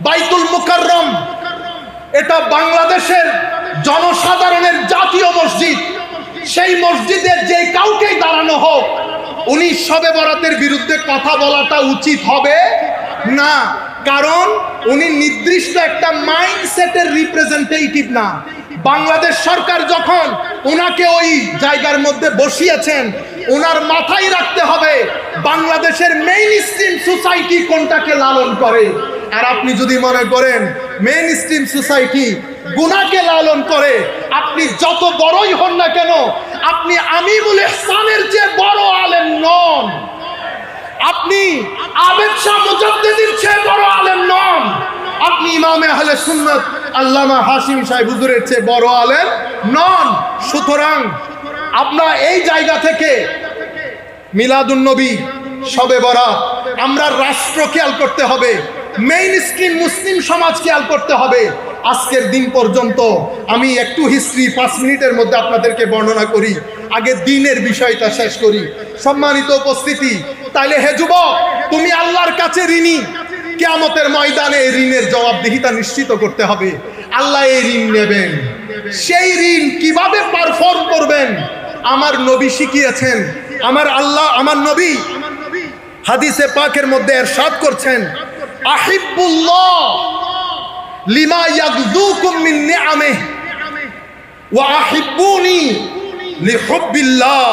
বাইতুল মুকাররম এটা বাংলাদেশের জনসাধারণের জাতীয় মসজিদ। সেই মসজিদে যে কাউকেই দাঁড়ানো হোক, উনি শবে বরাতের বিরুদ্ধে কথা বলাটা উচিত হবে না, কারণ উনি নির্দিষ্ট একটা মাইন্ডসেটের রিপ্রেজেন্টেটিভ না। বাংলাদেশ সরকার যখন ওনাকে ওই জায়গার মধ্যে বসিয়েছেন, ওনার মাথায় রাখতে হবে বাংলাদেশের মেইন স্ট্রিম সোসাইটি কোনটাকে লালন করে। আর আপনি যদি মনে করেন মেইন স্ট্রিম সোসাইটি গুনাহকে লালন করে, আপনি যত বড়ই হন না কেন, আপনি আমিমুল ইহসানের চেয়ে বড় আলেম নন, আপনি আবেদ শাহ মুজাদ্দিদের চেয়ে বড় আলেম নন, আপনি ইমামে আহলে সুন্নাত আল্লামা হাশিমি সাহেব হুজুরের চেয়ে বড় আলেম নন। সুতরাং আমরা এই জায়গা থেকে মিলাদুন নবী, শবে বরাত, আমরা রাষ্ট্র খেয়াল করতে হবে, মেইন স্ট্রিম মুসলিম সমাজ খেয়াল করতে হবে। আজকের দিন পর্যন্ত আমি একটু হিস্ট্রি 5 মিনিটের মধ্যে আপনাদেরকে বর্ণনা করি, আগে দিনের বিষয়টা শেষ করি। সম্মানিত উপস্থিতি, তাইলে হে যুবক, তুমি আল্লাহর কাছে ঋণী। কিয়ামতের ময়দানে এই ঋণের জবাবদিহিতা নিশ্চিত করতে হবে। আল্লাহ এই ঋণ নেবেন, সেই ঋণ কিভাবে পারফর্ম করবেন আমার নবী শিখিয়েছেন। আমার নবী হাদিসে পাকের মধ্যে ইরশাদ করছেন, আহিব্বুল্লাহ লিমা ইয়াগযুকুম মিন নিআমিহি ওয়া আহিব্বুনি লিহুব্বিল্লাহ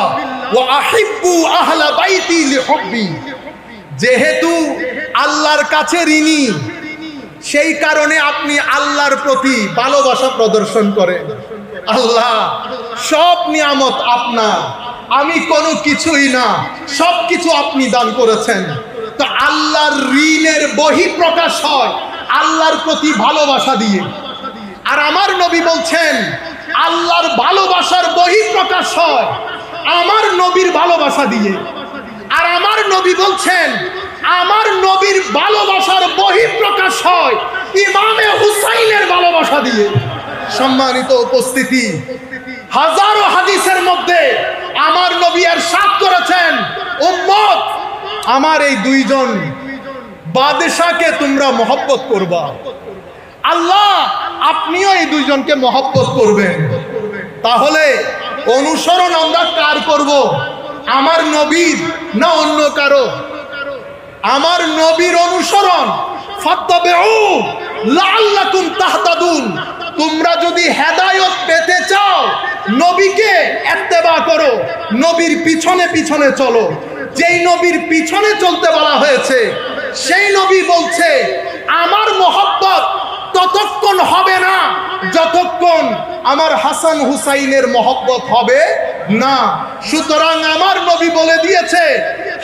ওয়া আহিব্বু আহলা বাইতি লিহুব্বি। যেহেতু আল্লাহর কাছে ঋণী, সেই কারণে আপনি আল্লাহর প্রতি ভালোবাসা প্রদর্শন করেন। আল্লাহ, সব নিয়ামত আপনার, আমি কোনো কিছুই না, সব কিছু আপনি দান করেছেন। তো আল্লাহর ঋণের বহিঃপ্রকাশ হয় আল্লাহর প্রতি ভালোবাসা দিয়ে। আর আমার নবী বলছেন আল্লাহর ভালোবাসার বহিঃপ্রকাশ হয় আমার নবীর ভালোবাসা দিয়ে। আর আমার নবী বলছেন আমার নবীর ভালোবাসার বহিঃপ্রকাশ হয় ইমামে হুসাইনের ভালোবাসা দিয়ে। সম্মানিত উপস্থিতি, হাজারো হাদিসের মধ্যে আমার নবী ইরশাদ করেছেন, উম্মত, আমার এই দুইজন বাদশাকে তোমরা মহব্বত করবা। আল্লাহ, আপনিও এই দুইজনকে মহব্বত করবেন। তাহলে অনুসরণ আমরা কার করব? আমার নবীর না অন্য কারো? আমার নবীর অনুসরণ। ফাত্তাবিউ লাআল্লাকুম তাহতাদুন। তোমরা যদি হেদায়েত পেতে চাও নবীকে ইত্তেবা করো, নবীর পিছনে পিছনে চলো। যেই নবীর পিছনে চলতে বলা হয়েছে সেই নবী বলছে আমার মহব্বত ততক্ষণ হবে না যতক্ষণ আমার হাসান হুসাইনের মহব্বত হবে না। সুতরাং আমার নবী বলে দিয়েছে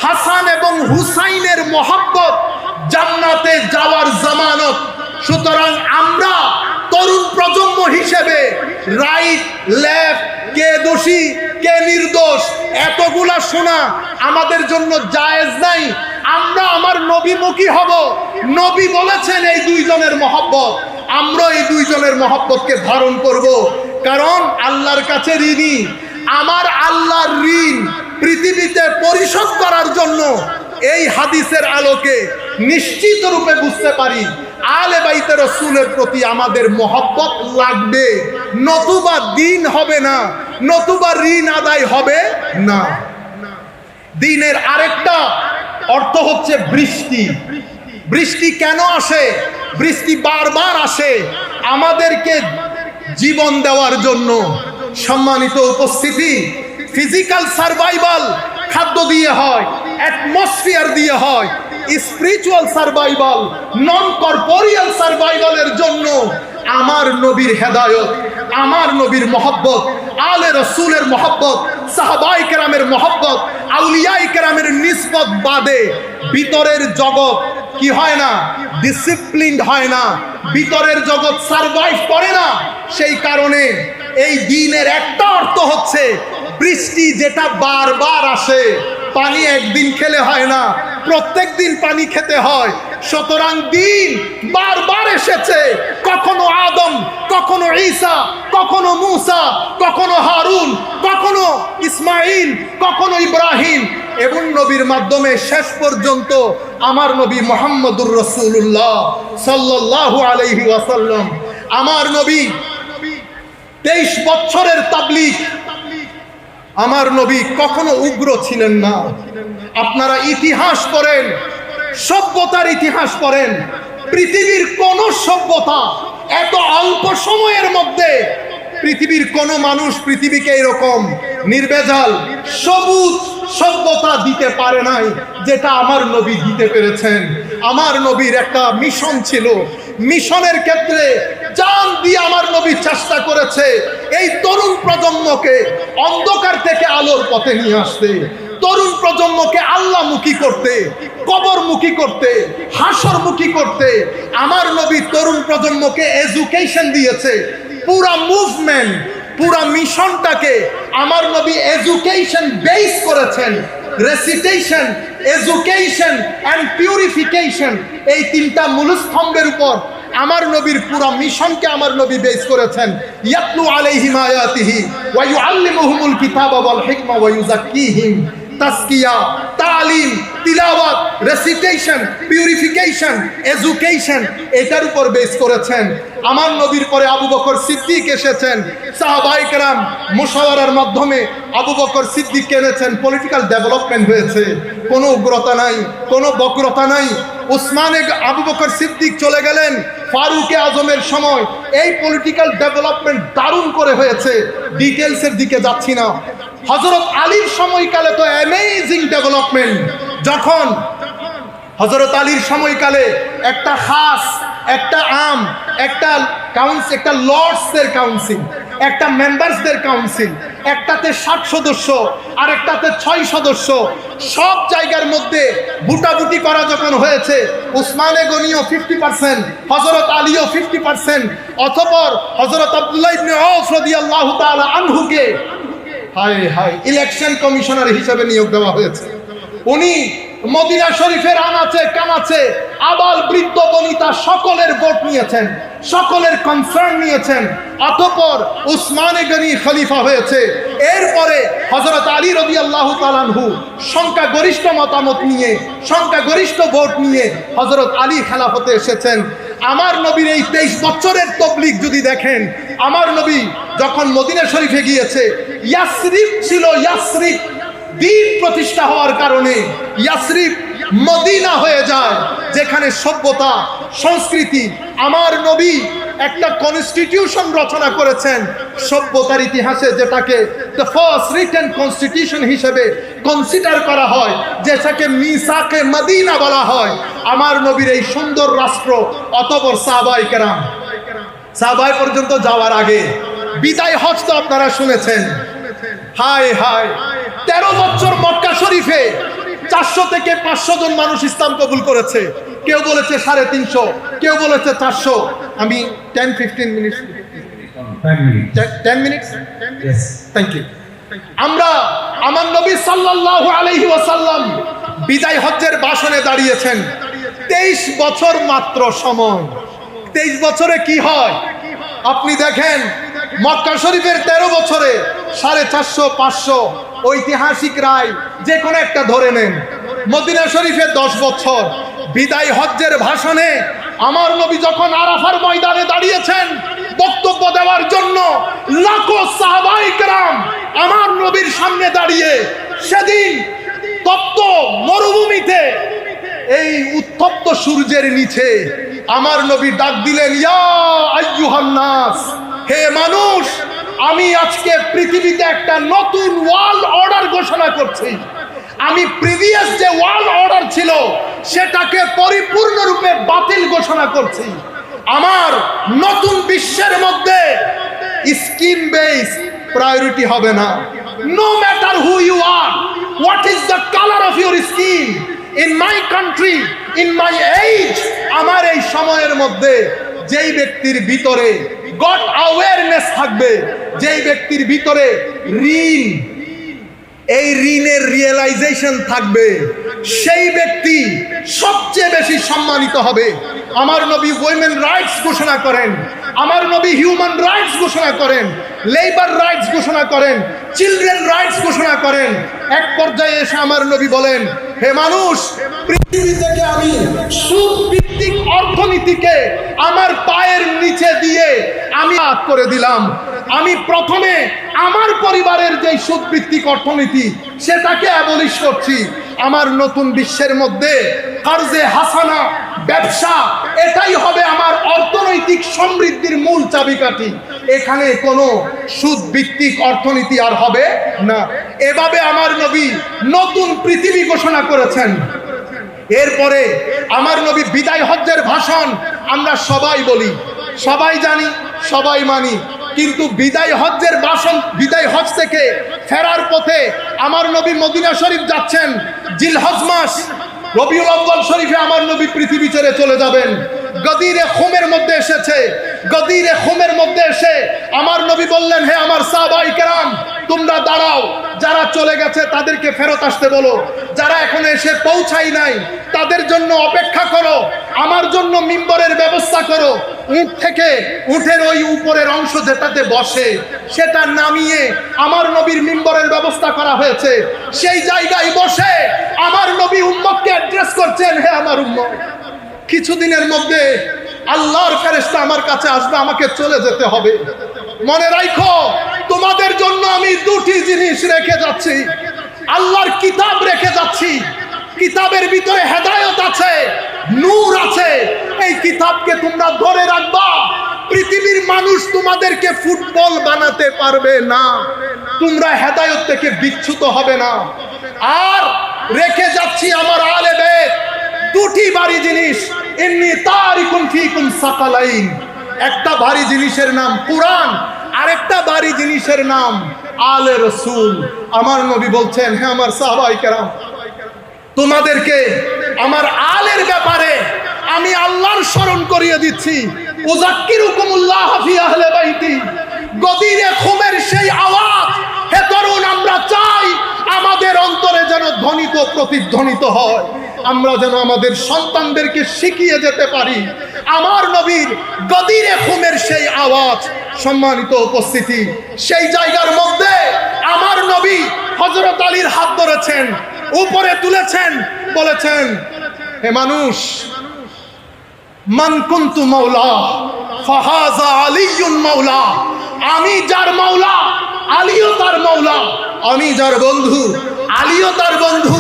হাসান এবং হুসাইনের মহব্বত জান্নাতে যাওয়ার জামানত। সুতরাং আমরা তরুণ প্রজন্ম হিসেবে রাইট লেফট, কে দোষী কে নির্দোষ এতগুলা শোনা আমাদের জন্য জায়েজ নাই। আমরা আমার নবীমুখী হব। নবী বলেছেন এই দুইজনের মহব্বত, আমরা এই দুইজনের মহব্বতকে ধারণ করব। কারণ আল্লাহর কাছে ঋণী। আমার আল্লাহর ঋণ পৃথিবীতে পরিশোধ করার জন্য এই হাদিসের আলোকে নিশ্চিত রূপে বুঝতে পারি আলে বাইতে রাসূলের প্রতি আমাদের মহব্বত লাগবে, নতুবা দিন হবে না, নতুবা ঋণ আদায় হবে না। দিনের আরেকটা অর্থ হচ্ছে বৃষ্টি। বৃষ্টি কেন আসে? বৃষ্টি বারবার আসে আমাদেরকে জীবন দেওয়ার জন্য। সম্মানিত উপস্থিতি, ফিজিক্যাল সার্ভাইভাল খাদ্য দিয়ে হয়, অ্যাটমসফিয়ার দিয়ে হয়। স্পিরিচুয়াল সার্ভাইভাল, নন কর্পোরিয়াল সার্ভাইভালের জন্য আমার নবীর হেদায়ত, আমার নবীর মহব্বত, আলে রসুলের মহব্বত, সাহাবায়ে কেরামের মহব্বত, আউলিয়ায়ে কেরামের নিসবত বাদে ভিতরের জগৎ কি হয় না? ডিসিপ্লিনড হয় না, ভিতরের জগৎ সার্ভাইভ করে না। সেই কারণে এই দিনের একটা অর্থ হচ্ছে বৃষ্টি যেটা বারবার আসে। পানি একদিন খেলে হয় না, প্রত্যেক দিন পানি খেতে হয়। সুতরাং দিন বারবার এসেছে, কখনো আদম, কখনো ঈসা, কখনো মূসা, কখনো হারুন, কখনো ইসমাইল, কখনো ইব্রাহিম এবং নবীর মাধ্যমে শেষ পর্যন্ত আমার নবী মুহাম্মদুর রাসূলুল্লাহ সাল্লাল্লাহু আলাইহি ওয়াসাল্লাম। আমার নবী 23 বছরের তাবলীগ। আমার নবী কখনো উগ্র ছিলেন না। আপনারা ইতিহাস পড়েন, সভ্যতার ইতিহাস পড়েন, পৃথিবীর কোন সভ্যতা এত অল্প সময়ের মধ্যে পৃথিবীর কোন মানুষ পৃথিবীকে এরকম নির্ভেজাল সবুজ সভ্যতা দিতে পারে নাই যেটা আমার নবী দিতে পেরেছেন। আমার নবীর একটা মিশন ছিল, মিশনের ক্ষেত্রে জান দিয়ে আমার নবী চেষ্টা করেছে এই তরুণ প্রজন্মকে অন্ধকার থেকে আলোর পথে নিয়ে আসতে, তরুণ প্রজন্মকে আল্লাহমুখী করতে, কবরমুখী করতে, হাসরমুখী করতে। আমার নবী তরুণ প্রজন্মকে এডুকেশন দিয়েছে। পুরা মুভমেন্ট, পুরা মিশনটাকে আমার নবী এডুকেশন বেস করেছেন। রেসিটেশন, এডুকেশন এন্ড পিউরিফিকেশন, এই তিনটা মূলস্তম্ভের উপর আমার নবীর পুরা মিশনকে আমার নবী বেস করেছেন। ইয়াতলু আলাইহিম আয়াতিহি ওয়া ইউআল্লিমুহুমুল কিতাবা ওয়াল হিকমা ওয়া ইউযাক্কিহিম। তাসকিয়া, তালিম, তিলাওয়াত, রেসিটেশন, পিউরিফিকেশন, এডুকেশন, এটার উপর বেস করেছেন। আমার নবীর পরে আবু বকর সিদ্দিক এসেছেন। সাহাবায়ে কেরাম মুশাওয়ারার মাধ্যমে আবু বকর সিদ্দিক এনেছেন, পলিটিক্যাল ডেভেলপমেন্ট হয়েছে। কোনো উগ্রতা নাই, কোনো বক্রতা নাই। আবু বকর সিদ্দিক চলে গেলেন ফারুকে আজমের সময়, এই পলিটিক্যাল ডেভেলপমেন্ট দারুণ করে হয়েছে। ডিটেলসের দিকে যাচ্ছি না। হযরত আলীর সময়কালে তো অ্যামেজিং ডেভেলপমেন্ট। যখন হযরত আলীর সময়কালে একটা খাস, একটা আম, একটা একটা লর্ডসদের কাউন্সিল, একটা মেম্বারসদের কাউন্সিল, একটাতে 60 সদস্য আর একটাতে 6 সদস্য, সব জায়গার মধ্যে ভুটাভুটি করা যখন হয়েছে, উসমানে গনিও 50%, হযরত আলীও 50%, অতঃপর হযরত আব্দুল্লাহ ইবনে আউফ রাদিয়াল্লাহু তাআলা আনহুকে হায় হায় ইলেকশন কমিশনার হিসেবে নিয়োগ দেওয়া হয়েছে। উনি মদিনা শরীফের আনাচে কানাচে আবাল বৃদ্ধ বনিতা সকলের ভোট নিয়েছেন, সকলের কনসার্ন নিয়েছেন। অতঃপর উসমানে গনি খলিফা হয়েছে। এরপরে হযরত আলী রাদিয়াল্লাহু তাআলা আনহু সংখ্যাগরিষ্ঠ মতামত নিয়ে, সংখ্যাগরিষ্ঠ ভোট নিয়ে হযরত আলী খেলাফতে এসেছেন। আমার নবীর এই 23 বছরের তবলিগ যদি দেখেন, আমার নবী যখন মদিনা শরীফে গিয়েছে, ইয়াসরিব ছিল, ইয়াসরিব দ্বীপ প্রতিষ্ঠা হওয়ার কারণে ইয়াসরিব মদিনা হয়ে যায়, যেখানে সভ্যতা সংস্কৃতি। আমার নবী একটা কনস্টিটিউশন রচনা করেছেন সভ্যতার ইতিহাসে, যেটাকে দ্য ফার্স্ট রিটেন কনস্টিটিউশন হিসেবে কনসিডার করা হয়, যেটাকে মিসাকে মদিনা বলা হয়। আমার নবীর এই সুন্দর রাষ্ট্র, অতঃপর সাহাবায়ে কেরাম, সাহাবায়ে পর্যন্ত যাওয়ার আগে বিদায় হজ তো আপনারা শুনেছেন। হায় হায়, 13 বছর মক্কা শরীফে 400 থেকে 500 জন মানুষ ইসলাম কবুল করেছে। কেউ বলেছে 350, কেউ বলেছে 400। আমি 10-15 মিনিট, 10 মিনিট, থ্যাংক ইউ। আমরা আমার নবী সাল্লাল্লাহু আলাইহি ওয়াসাল্লাম বিদায় হজ্জের ভাষণে দাঁড়িয়েছেন। 23 বছর মাত্র সময়। 23 বছরে কি হয় আপনি দেখেন। মক্কা শরীফের 13 বছরে 450-500 ঐতিহাসিক রায় যে কোনো একটা ধরে নেন। মদিনা শরীফে 10 বছর। বিদায় হজ্জের ভাষণে আমার নবী যখন আরাফার ময়দানে দাঁড়িয়েছেন বক্তব্য দেওয়ার জন্য, লাখো সাহাবায়ে কেরাম আমার নবীর সামনে দাঁড়িয়ে, সেদিন তপ্ত মরুভূমিতে এই উত্তপ্ত সূর্যের নিচে আমার নবী ডাক দিলেন, ইয়া আইয়ুহান নাস, হে মানুষ, আমি আজকে পৃথিবীতে একটা নতুন ওয়ার্ল্ড অর্ডার ঘোষণা করছি। আমি প্রিভিয়াস যে ওয়ার্ল্ড অর্ডার ছিল সেটাকে পরিপূর্ণরূপে বাতিল ঘোষণা করছি। আমার নতুন বিশ্বের মধ্যে স্কিন বেস প্রায়োরিটি হবে না। No matter who you are, what is the colour of your skin, in my country, in my age, আমার এই সময়ের মধ্যে যেই ব্যক্তির ভিতরে গড অ্যাওয়ারনেস থাকবে, যেই ব্যক্তির ভিতরে ঋণ, এই ঋণের রিয়েলাইজেশন থাকবে, সেই ব্যক্তি সবচেয়ে বেশি সম্মানিত হবে। আমার নবী উইমেন রাইটস ঘোষণা করেন, আমার নবী হিউম্যান রাইটস ঘোষণা করেন, লেবার রাইটস ঘোষণা করেন, চিলড্রেন রাইটস ঘোষণা করেন। এক পর্যায়ে এসে আমার নবী বলেন, হে মানুষ, পৃথিবী থেকে আমি সুদ ভিত্তিক অর্থনীতিকে আমার পায়ের নিচে দিয়ে আমি আদ করে দিলাম। আমি প্রথমে আমার পরিবারের যে সুদ ভিত্তিক অর্থনীতি সেটাকে অ্যাবলিশ করছি। আমার নতুন বিশ্বের মধ্যে কার্জে হাসানা, ব্যবসা, এটাই হবে আমার অর্থনৈতিক সমৃদ্ধির মূল চাবিকাঠি। এখানে কোনো সুদ ভিত্তিক অর্থনীতি আর হবে না। এভাবে আমার নবী নতুন পৃথিবী ঘোষণা করেছেন। এরপরে আমার নবী বিদায় হজ্জের ভাষণ আমরা সবাই বলি, সবাই জানি, সবাই মানি, কিন্তু বিদায় হজ্জের ভাষণ, বিদায় হজ থেকে ফেরার পথে আমার নবী মদিনা শরীফ যাচ্ছেন। জিলহজ মাস, রবিউল আউয়াল শরীফে আমার নবী পৃথিবী ছেড়ে চলে যাবেন। গদিরে খুমের মধ্যে এসেছে। গদিরে খুমের মধ্যে এসে আমার নবী বললেন, হে আমার সাহাবায়ে কেরাম, তোমরা দাঁড়াও, যারা চলে গেছে তাদেরকে ফেরত আসতে বলো, যারা এখনো এসে পৌঁছাই নাই তাদের জন্য অপেক্ষা করো, আমার জন্য মিম্বরের ব্যবস্থা করো। উট থেকে, উটের ওই উপরের অংশ যেটাতে বসে সেটা নামিয়ে আমার নবীর মিম্বরের ব্যবস্থা করা হয়েছে। সেই জায়গায় বসে আমার নবী উম্মতকে অ্যাড্রেস করছেন, হে আমার উম্মত, কিছুদিনের মধ্যে আল্লাহর ফেরেশতা আমার কাছে আসবে, আমাকে চলে যেতে হবে। মনে রাখো, তোমাদের জন্য আমি দুটি জিনিস রেখে যাচ্ছি। আল্লাহর কিতাব রেখে যাচ্ছি। কিতাবের ভিতরে হেদায়েত আছে, নূর আছে। এই কিতাবকে তোমরা ধরে রাখবা। পৃথিবীর মানুষ তোমাদেরকে ফুটবল বানাতে পারবে না। তোমরা হেদায়েত থেকে বিচ্যুত হবে না। আর রেখে যাচ্ছি আমার আহলে বাইত, দুটি ইন্নী তারিকুন ফীকুম সাকালাইন। একটা ভারী জিনিসের নাম কুরআন, আরেকটা ভারী জিনিসের নাম আলে রাসূল। আমার নবী বলছেন, হে আমার সাহাবায়ে কেরাম, তোমাদেরকে আমার আলের ব্যাপারে আমি আল্লাহর স্মরণ করিয়ে দিচ্ছি। উযাক্কিরুকুমুল্লাহ ফি আহলি বাইতি। গদিরে খুমের সেই আওয়াজ, হে তরুণ, আমরা চাই আমাদের অন্তরে যেন ধ্বনিত প্রতিধ্বনিত হয়, আমরা যেন আমাদের সন্তানদেরকে শিখিয়ে যেতে পারি আমার নবীর গদিরে খুমের সেই আওয়াজ। সম্মানিত উপস্থিতি, সেই জায়গার মধ্যে আমার নবী হযরত আলীর হাত ধরেছেন, উপরে তুলেছেন, বলেছেন, হে মানুষ, মান কুনতু মাওলা ফাহাযা আলীয়ুন মাওলা। আমি যার মাওলা, আলীও তার মাওলা। আমি যার বন্ধু, আলীও তার বন্ধু।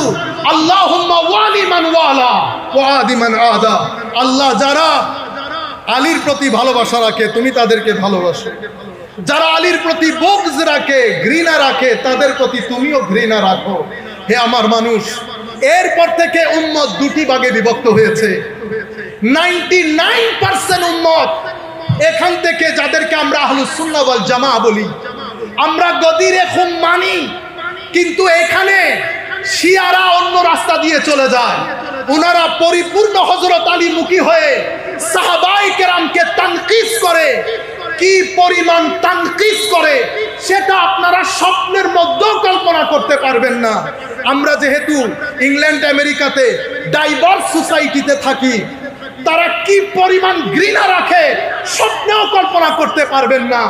আল্লাহুম্মা ওয়ালি মান ওয়ালা ওয়া আদি মান আদা। আল্লাহ যারা আলীর প্রতি ভালোবাসা রাখে তুমি তাদেরকে ভালোবাসো, যারা আলীর প্রতি বুগজ রাখে, ঘৃণা রাখে, তাদের প্রতি তুমিও ঘৃণা রাখো। হে আমার মানুষ, এরপর থেকে উম্মত দুটি ভাগে বিভক্ত হয়েছে। 99% উম্মত এখান থেকে, যাদেরকে আমরা আহলুস সুন্নাহ ওয়াল জামাআহ বলি, আমরা গদিরে খুম মানি, কিন্তু এখানে শিয়ারা অন্য রাস্তা দিয়ে চলে যায়। ওনারা পরিপূর্ণ হযরত আলী মুখী হয়ে সাহাবায়ে কেরামকে তানকিস করে। কি পরিমাণ তানকিস করে সেটা আপনারা স্বপ্নের মধ্যেও কল্পনা করতে পারবেন না। আমরা যেহেতু ইংল্যান্ড আমেরিকাতে ডাইভার্স সোসাইটিতে থাকি, তারা কি পরিমাণ ঘৃণা রাখে স্বপ্নেও কল্পনা করতে পারবেন না।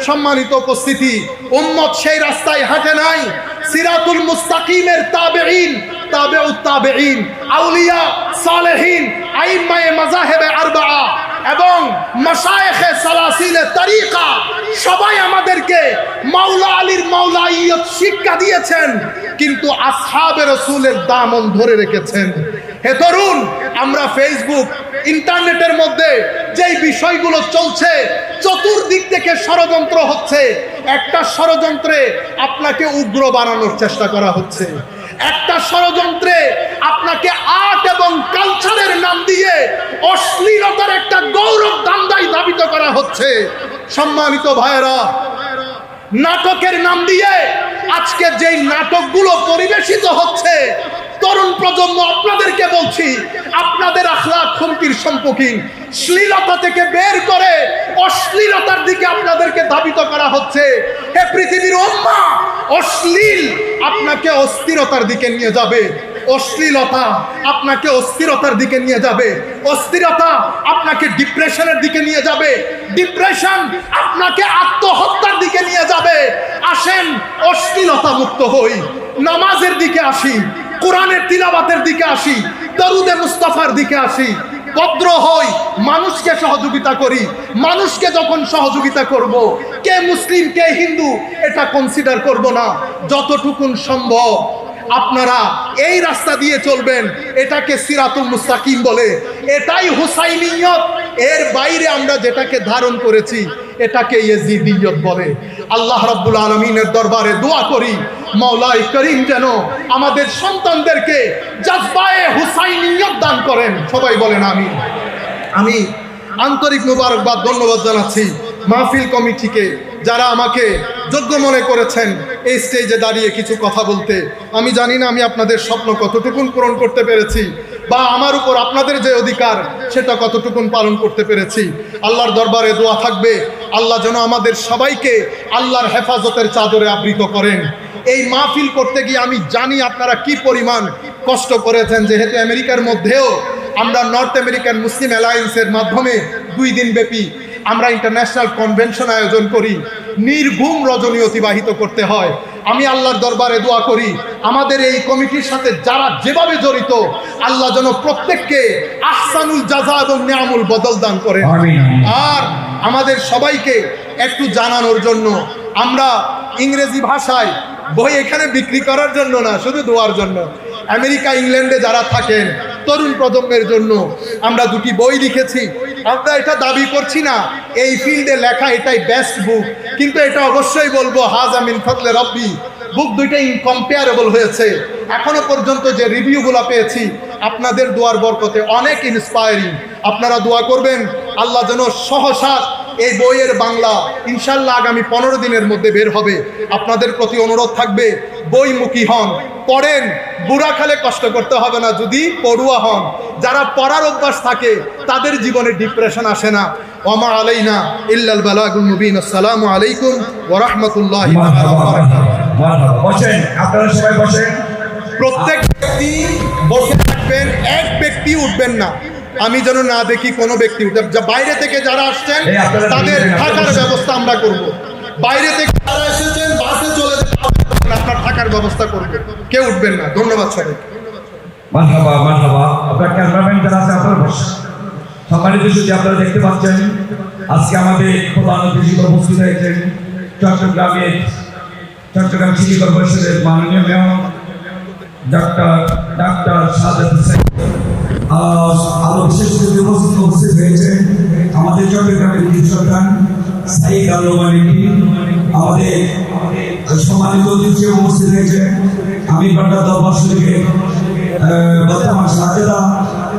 সম্মানিত উপস্থিতি, উম্মত সেই রাস্তায় হাঁটে নাই। সিরাতুল মুস্তাকিমের তাবেঈন, তাবেউত তাবেঈন, আউলিয়া, সালেহিন, আইম্মায়ে মাযাহিবে আরবাআ এবং মাশায়েখে সালাসিলে তরিকা সবাই আমাদেরকে মাওলা আলীর মাওলাইয়ত শিক্ষা দিয়েছেন, কিন্তু আসহাবে রাসূলের দামন ধরে রেখেছেন। হে তরুণ, আমরা ফেসবুক, ইন্টারনেটের মধ্যে যেই বিষয়গুলো চলছে, চতুর্দিক থেকে ষড়যন্ত্র হচ্ছে। একটা ষড়যন্ত্রে আপনাকে উগ্র বানানোর চেষ্টা করা হচ্ছে, একটা ষড়যন্ত্রে আপনাকে আর্ট এবং কালচারের নাম দিয়ে অশ্লীলতার একটা গৌরব দান্দাই ধাবিত করা হচ্ছে। সম্মানিত ভাইয়েরা, নাটকের নাম দিয়ে আজকে যেই নাটকগুলো পরিবেশিত হচ্ছে, তরুণ প্রজন্ম আপনাদেরকে বলছি, আপনাদের আখলাক হুমকির সম্মুখীন। শ্লীলতা থেকে বের করে অশ্লীলতার দিকে আপনাদেরকে ধাবিত করা হচ্ছে। হে পৃথিবীর উম্মাহ, অশ্লীল আপনাকে অস্থিরতার দিকে নিয়ে যাবে, অশ্লীলতা আপনাকে অস্থিরতার দিকে নিয়ে যাবে, অস্থিরতা আপনাকে ডিপ্রেশনের দিকে নিয়ে যাবে, ডিপ্রেশন আপনাকে আত্মহত্যার দিকে নিয়ে যাবে। আসেন অশ্লীলতা মুক্ত হই, নামাজের দিকে আসি, কোরআনের তিলাওয়াতের দিকে আসি, দরুদে মুস্তাফার দিকে আসি, ভদ্র হই, মানুষকে সহযোগিতা করি। মানুষকে যখন সহযোগিতা করব, কে মুসলিম কে হিন্দু এটা কনসিডার করব না। যতটুকুন সম্ভব আপনারা এই রাস্তা দিয়ে চলবেন, এটাকে সিরাতুল মুস্তাকিম বলে, এটাই হুসাইনিয়ত। এর বাইরে আমরা যেটাকে ধারণ করেছি এটাকে ইয়াজিদিয়ত বলে। আল্লাহ রাব্বুল আলামিনের দরবারে দোয়া করি, মাওলাই করিম যেন আমাদের সন্তানদেরকে জজবায়ে হুসাইনিয়ত দান করেন। সবাই বলেন আমিন। আমি আন্তরিক মোবারকবাদ, ধন্যবাদ জানাচ্ছি মাহফিল কমিটিকে, যারা আমাকে যোগ্য মনে করেছেন এই স্টেজে দাঁড়িয়ে কিছু কথা বলতে। আমি জানি না আমি আপনাদের স্বপ্ন কতটুকুন পূরণ করতে পেরেছি, বা আমার উপর আপনাদের যে অধিকার সেটা কতটুকুন পালন করতে পেরেছি। আল্লাহর দরবারে দোয়া থাকবে, আল্লাহ যেন আমাদের সবাইকে আল্লাহর হেফাজতের চাদরে আবৃত করেন। এই মাহফিল করতে গিয়ে আমি জানি আপনারা কি পরিমাণ কষ্ট করেছেন, যেহেতু আমেরিকার মধ্যেও আমরা নর্থ আমেরিকান মুসলিম অ্যালায়েন্সের মাধ্যমে 2 দিন ব্যাপী আমরা ইন্টারন্যাশনাল কনভেনশন আয়োজন করি। নির্ঘুম রজনী অতিবাহিত করতে হয়। আমি আল্লাহর দরবারে দোয়া করি, আমাদের এই কমিটির সাথে যারা যেভাবে জড়িত, আল্লাহ যেন প্রত্যেককে আহসানুল জাযা এবং নিয়ামুল বদল দান করেন। আর আমাদের সবাইকে একটু জানানোর জন্য, আমরা ইংরেজি ভাষায় বই এখানে বিক্রি করার জন্য না, শুধু দোয়ার জন্য। আমেরিকা, ইংল্যান্ডে যারা থাকেন, তরুণ প্রজন্মের জন্য আমরা 2টি বই লিখেছি। আমরা এটা দাবি করছি না এই ফিল্ডে লেখা এটাই বেস্ট বুক, কিন্তু এটা অবশ্যই বলবো হাযা মিন ফাদলে রাব্বি, বুক দুইটা ইনকম্পেয়ারেবল হয়েছে। এখনো পর্যন্ত যে রিভিউগুলো পেয়েছি আপনাদের দোয়ার বরকতে অনেক ইন্সপায়ারিং। আপনারা দোয়া করবেন আল্লাহ যেন সহসা এই বইয়ের বাংলা ইনশাল্লাহ আগামী 15 দিনের মধ্যে বের হবে। আপনাদের প্রতি অনুরোধ থাকবে বইমুখী হন, পড়েন, বুড়া খালে কষ্ট করতে হবে না যদি পড়ুয়া হন। যারা পড়ার অভ্যাস থাকে তাদের জীবনে ডিপ্রেশন আসে না। ওমা আলাইনা ইল্লাল বালাগুল মুবিন। আসসালামু আলাইকুম ওয়া রাহমাতুল্লাহি ওয়া বারাকাতুহু। বসেন, আপনারা সবাই বসেন। প্রত্যেক ব্যক্তি বসে থাকবেন, এক ব্যক্তি উঠবেন না। আমি যেন না দেখি কোনো ব্যক্তি উঠে। বাইরে থেকে যারা আসছেন তাদের থাকার ব্যবস্থা আমরা করব। বাইরে থেকে যারা এসেছেন বাসে চলে যাবেন, আপনার থাকার ব্যবস্থা করব, কেউ উঠবেন না। ধন্যবাদ সবাই। মারহাবা মারহাবা। আপনার ক্যামেরাম্যান যারা আছে আপনারা বসেন। সম্মানিত সুধী, আপনারা দেখতে পাচ্ছেন আজকে আমাদের প্রধান অতিথি উপস্থিত হয়েছেন চট্টগ্রাম সিটি কর্পোরেশনের মাননীয় মেয়র ডাক্তার সাদেক হোসেন। আরো বিশেষ অতিথি উপস্থিত হয়েছেন আমাদের চট্টগ্রামের কৃষকান সাইদ আল মালিকি। আমাদের সম্মানিত অতিথি উপস্থিত হয়েছেন আমি বাড্ডা দরবার শরীফের বর্তমান শাহজাদা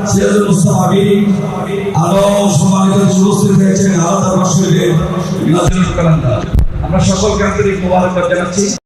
সিরাজুল মুস্তাফা আমিরি। আরো সম্মানিত উপস্থিত হয়েছেন আলাদা দরবার শরীফের নাজিরুল কালান্দার। আমরা সকলকে আন্তরিক মোবারকবাদ জানাচ্ছি।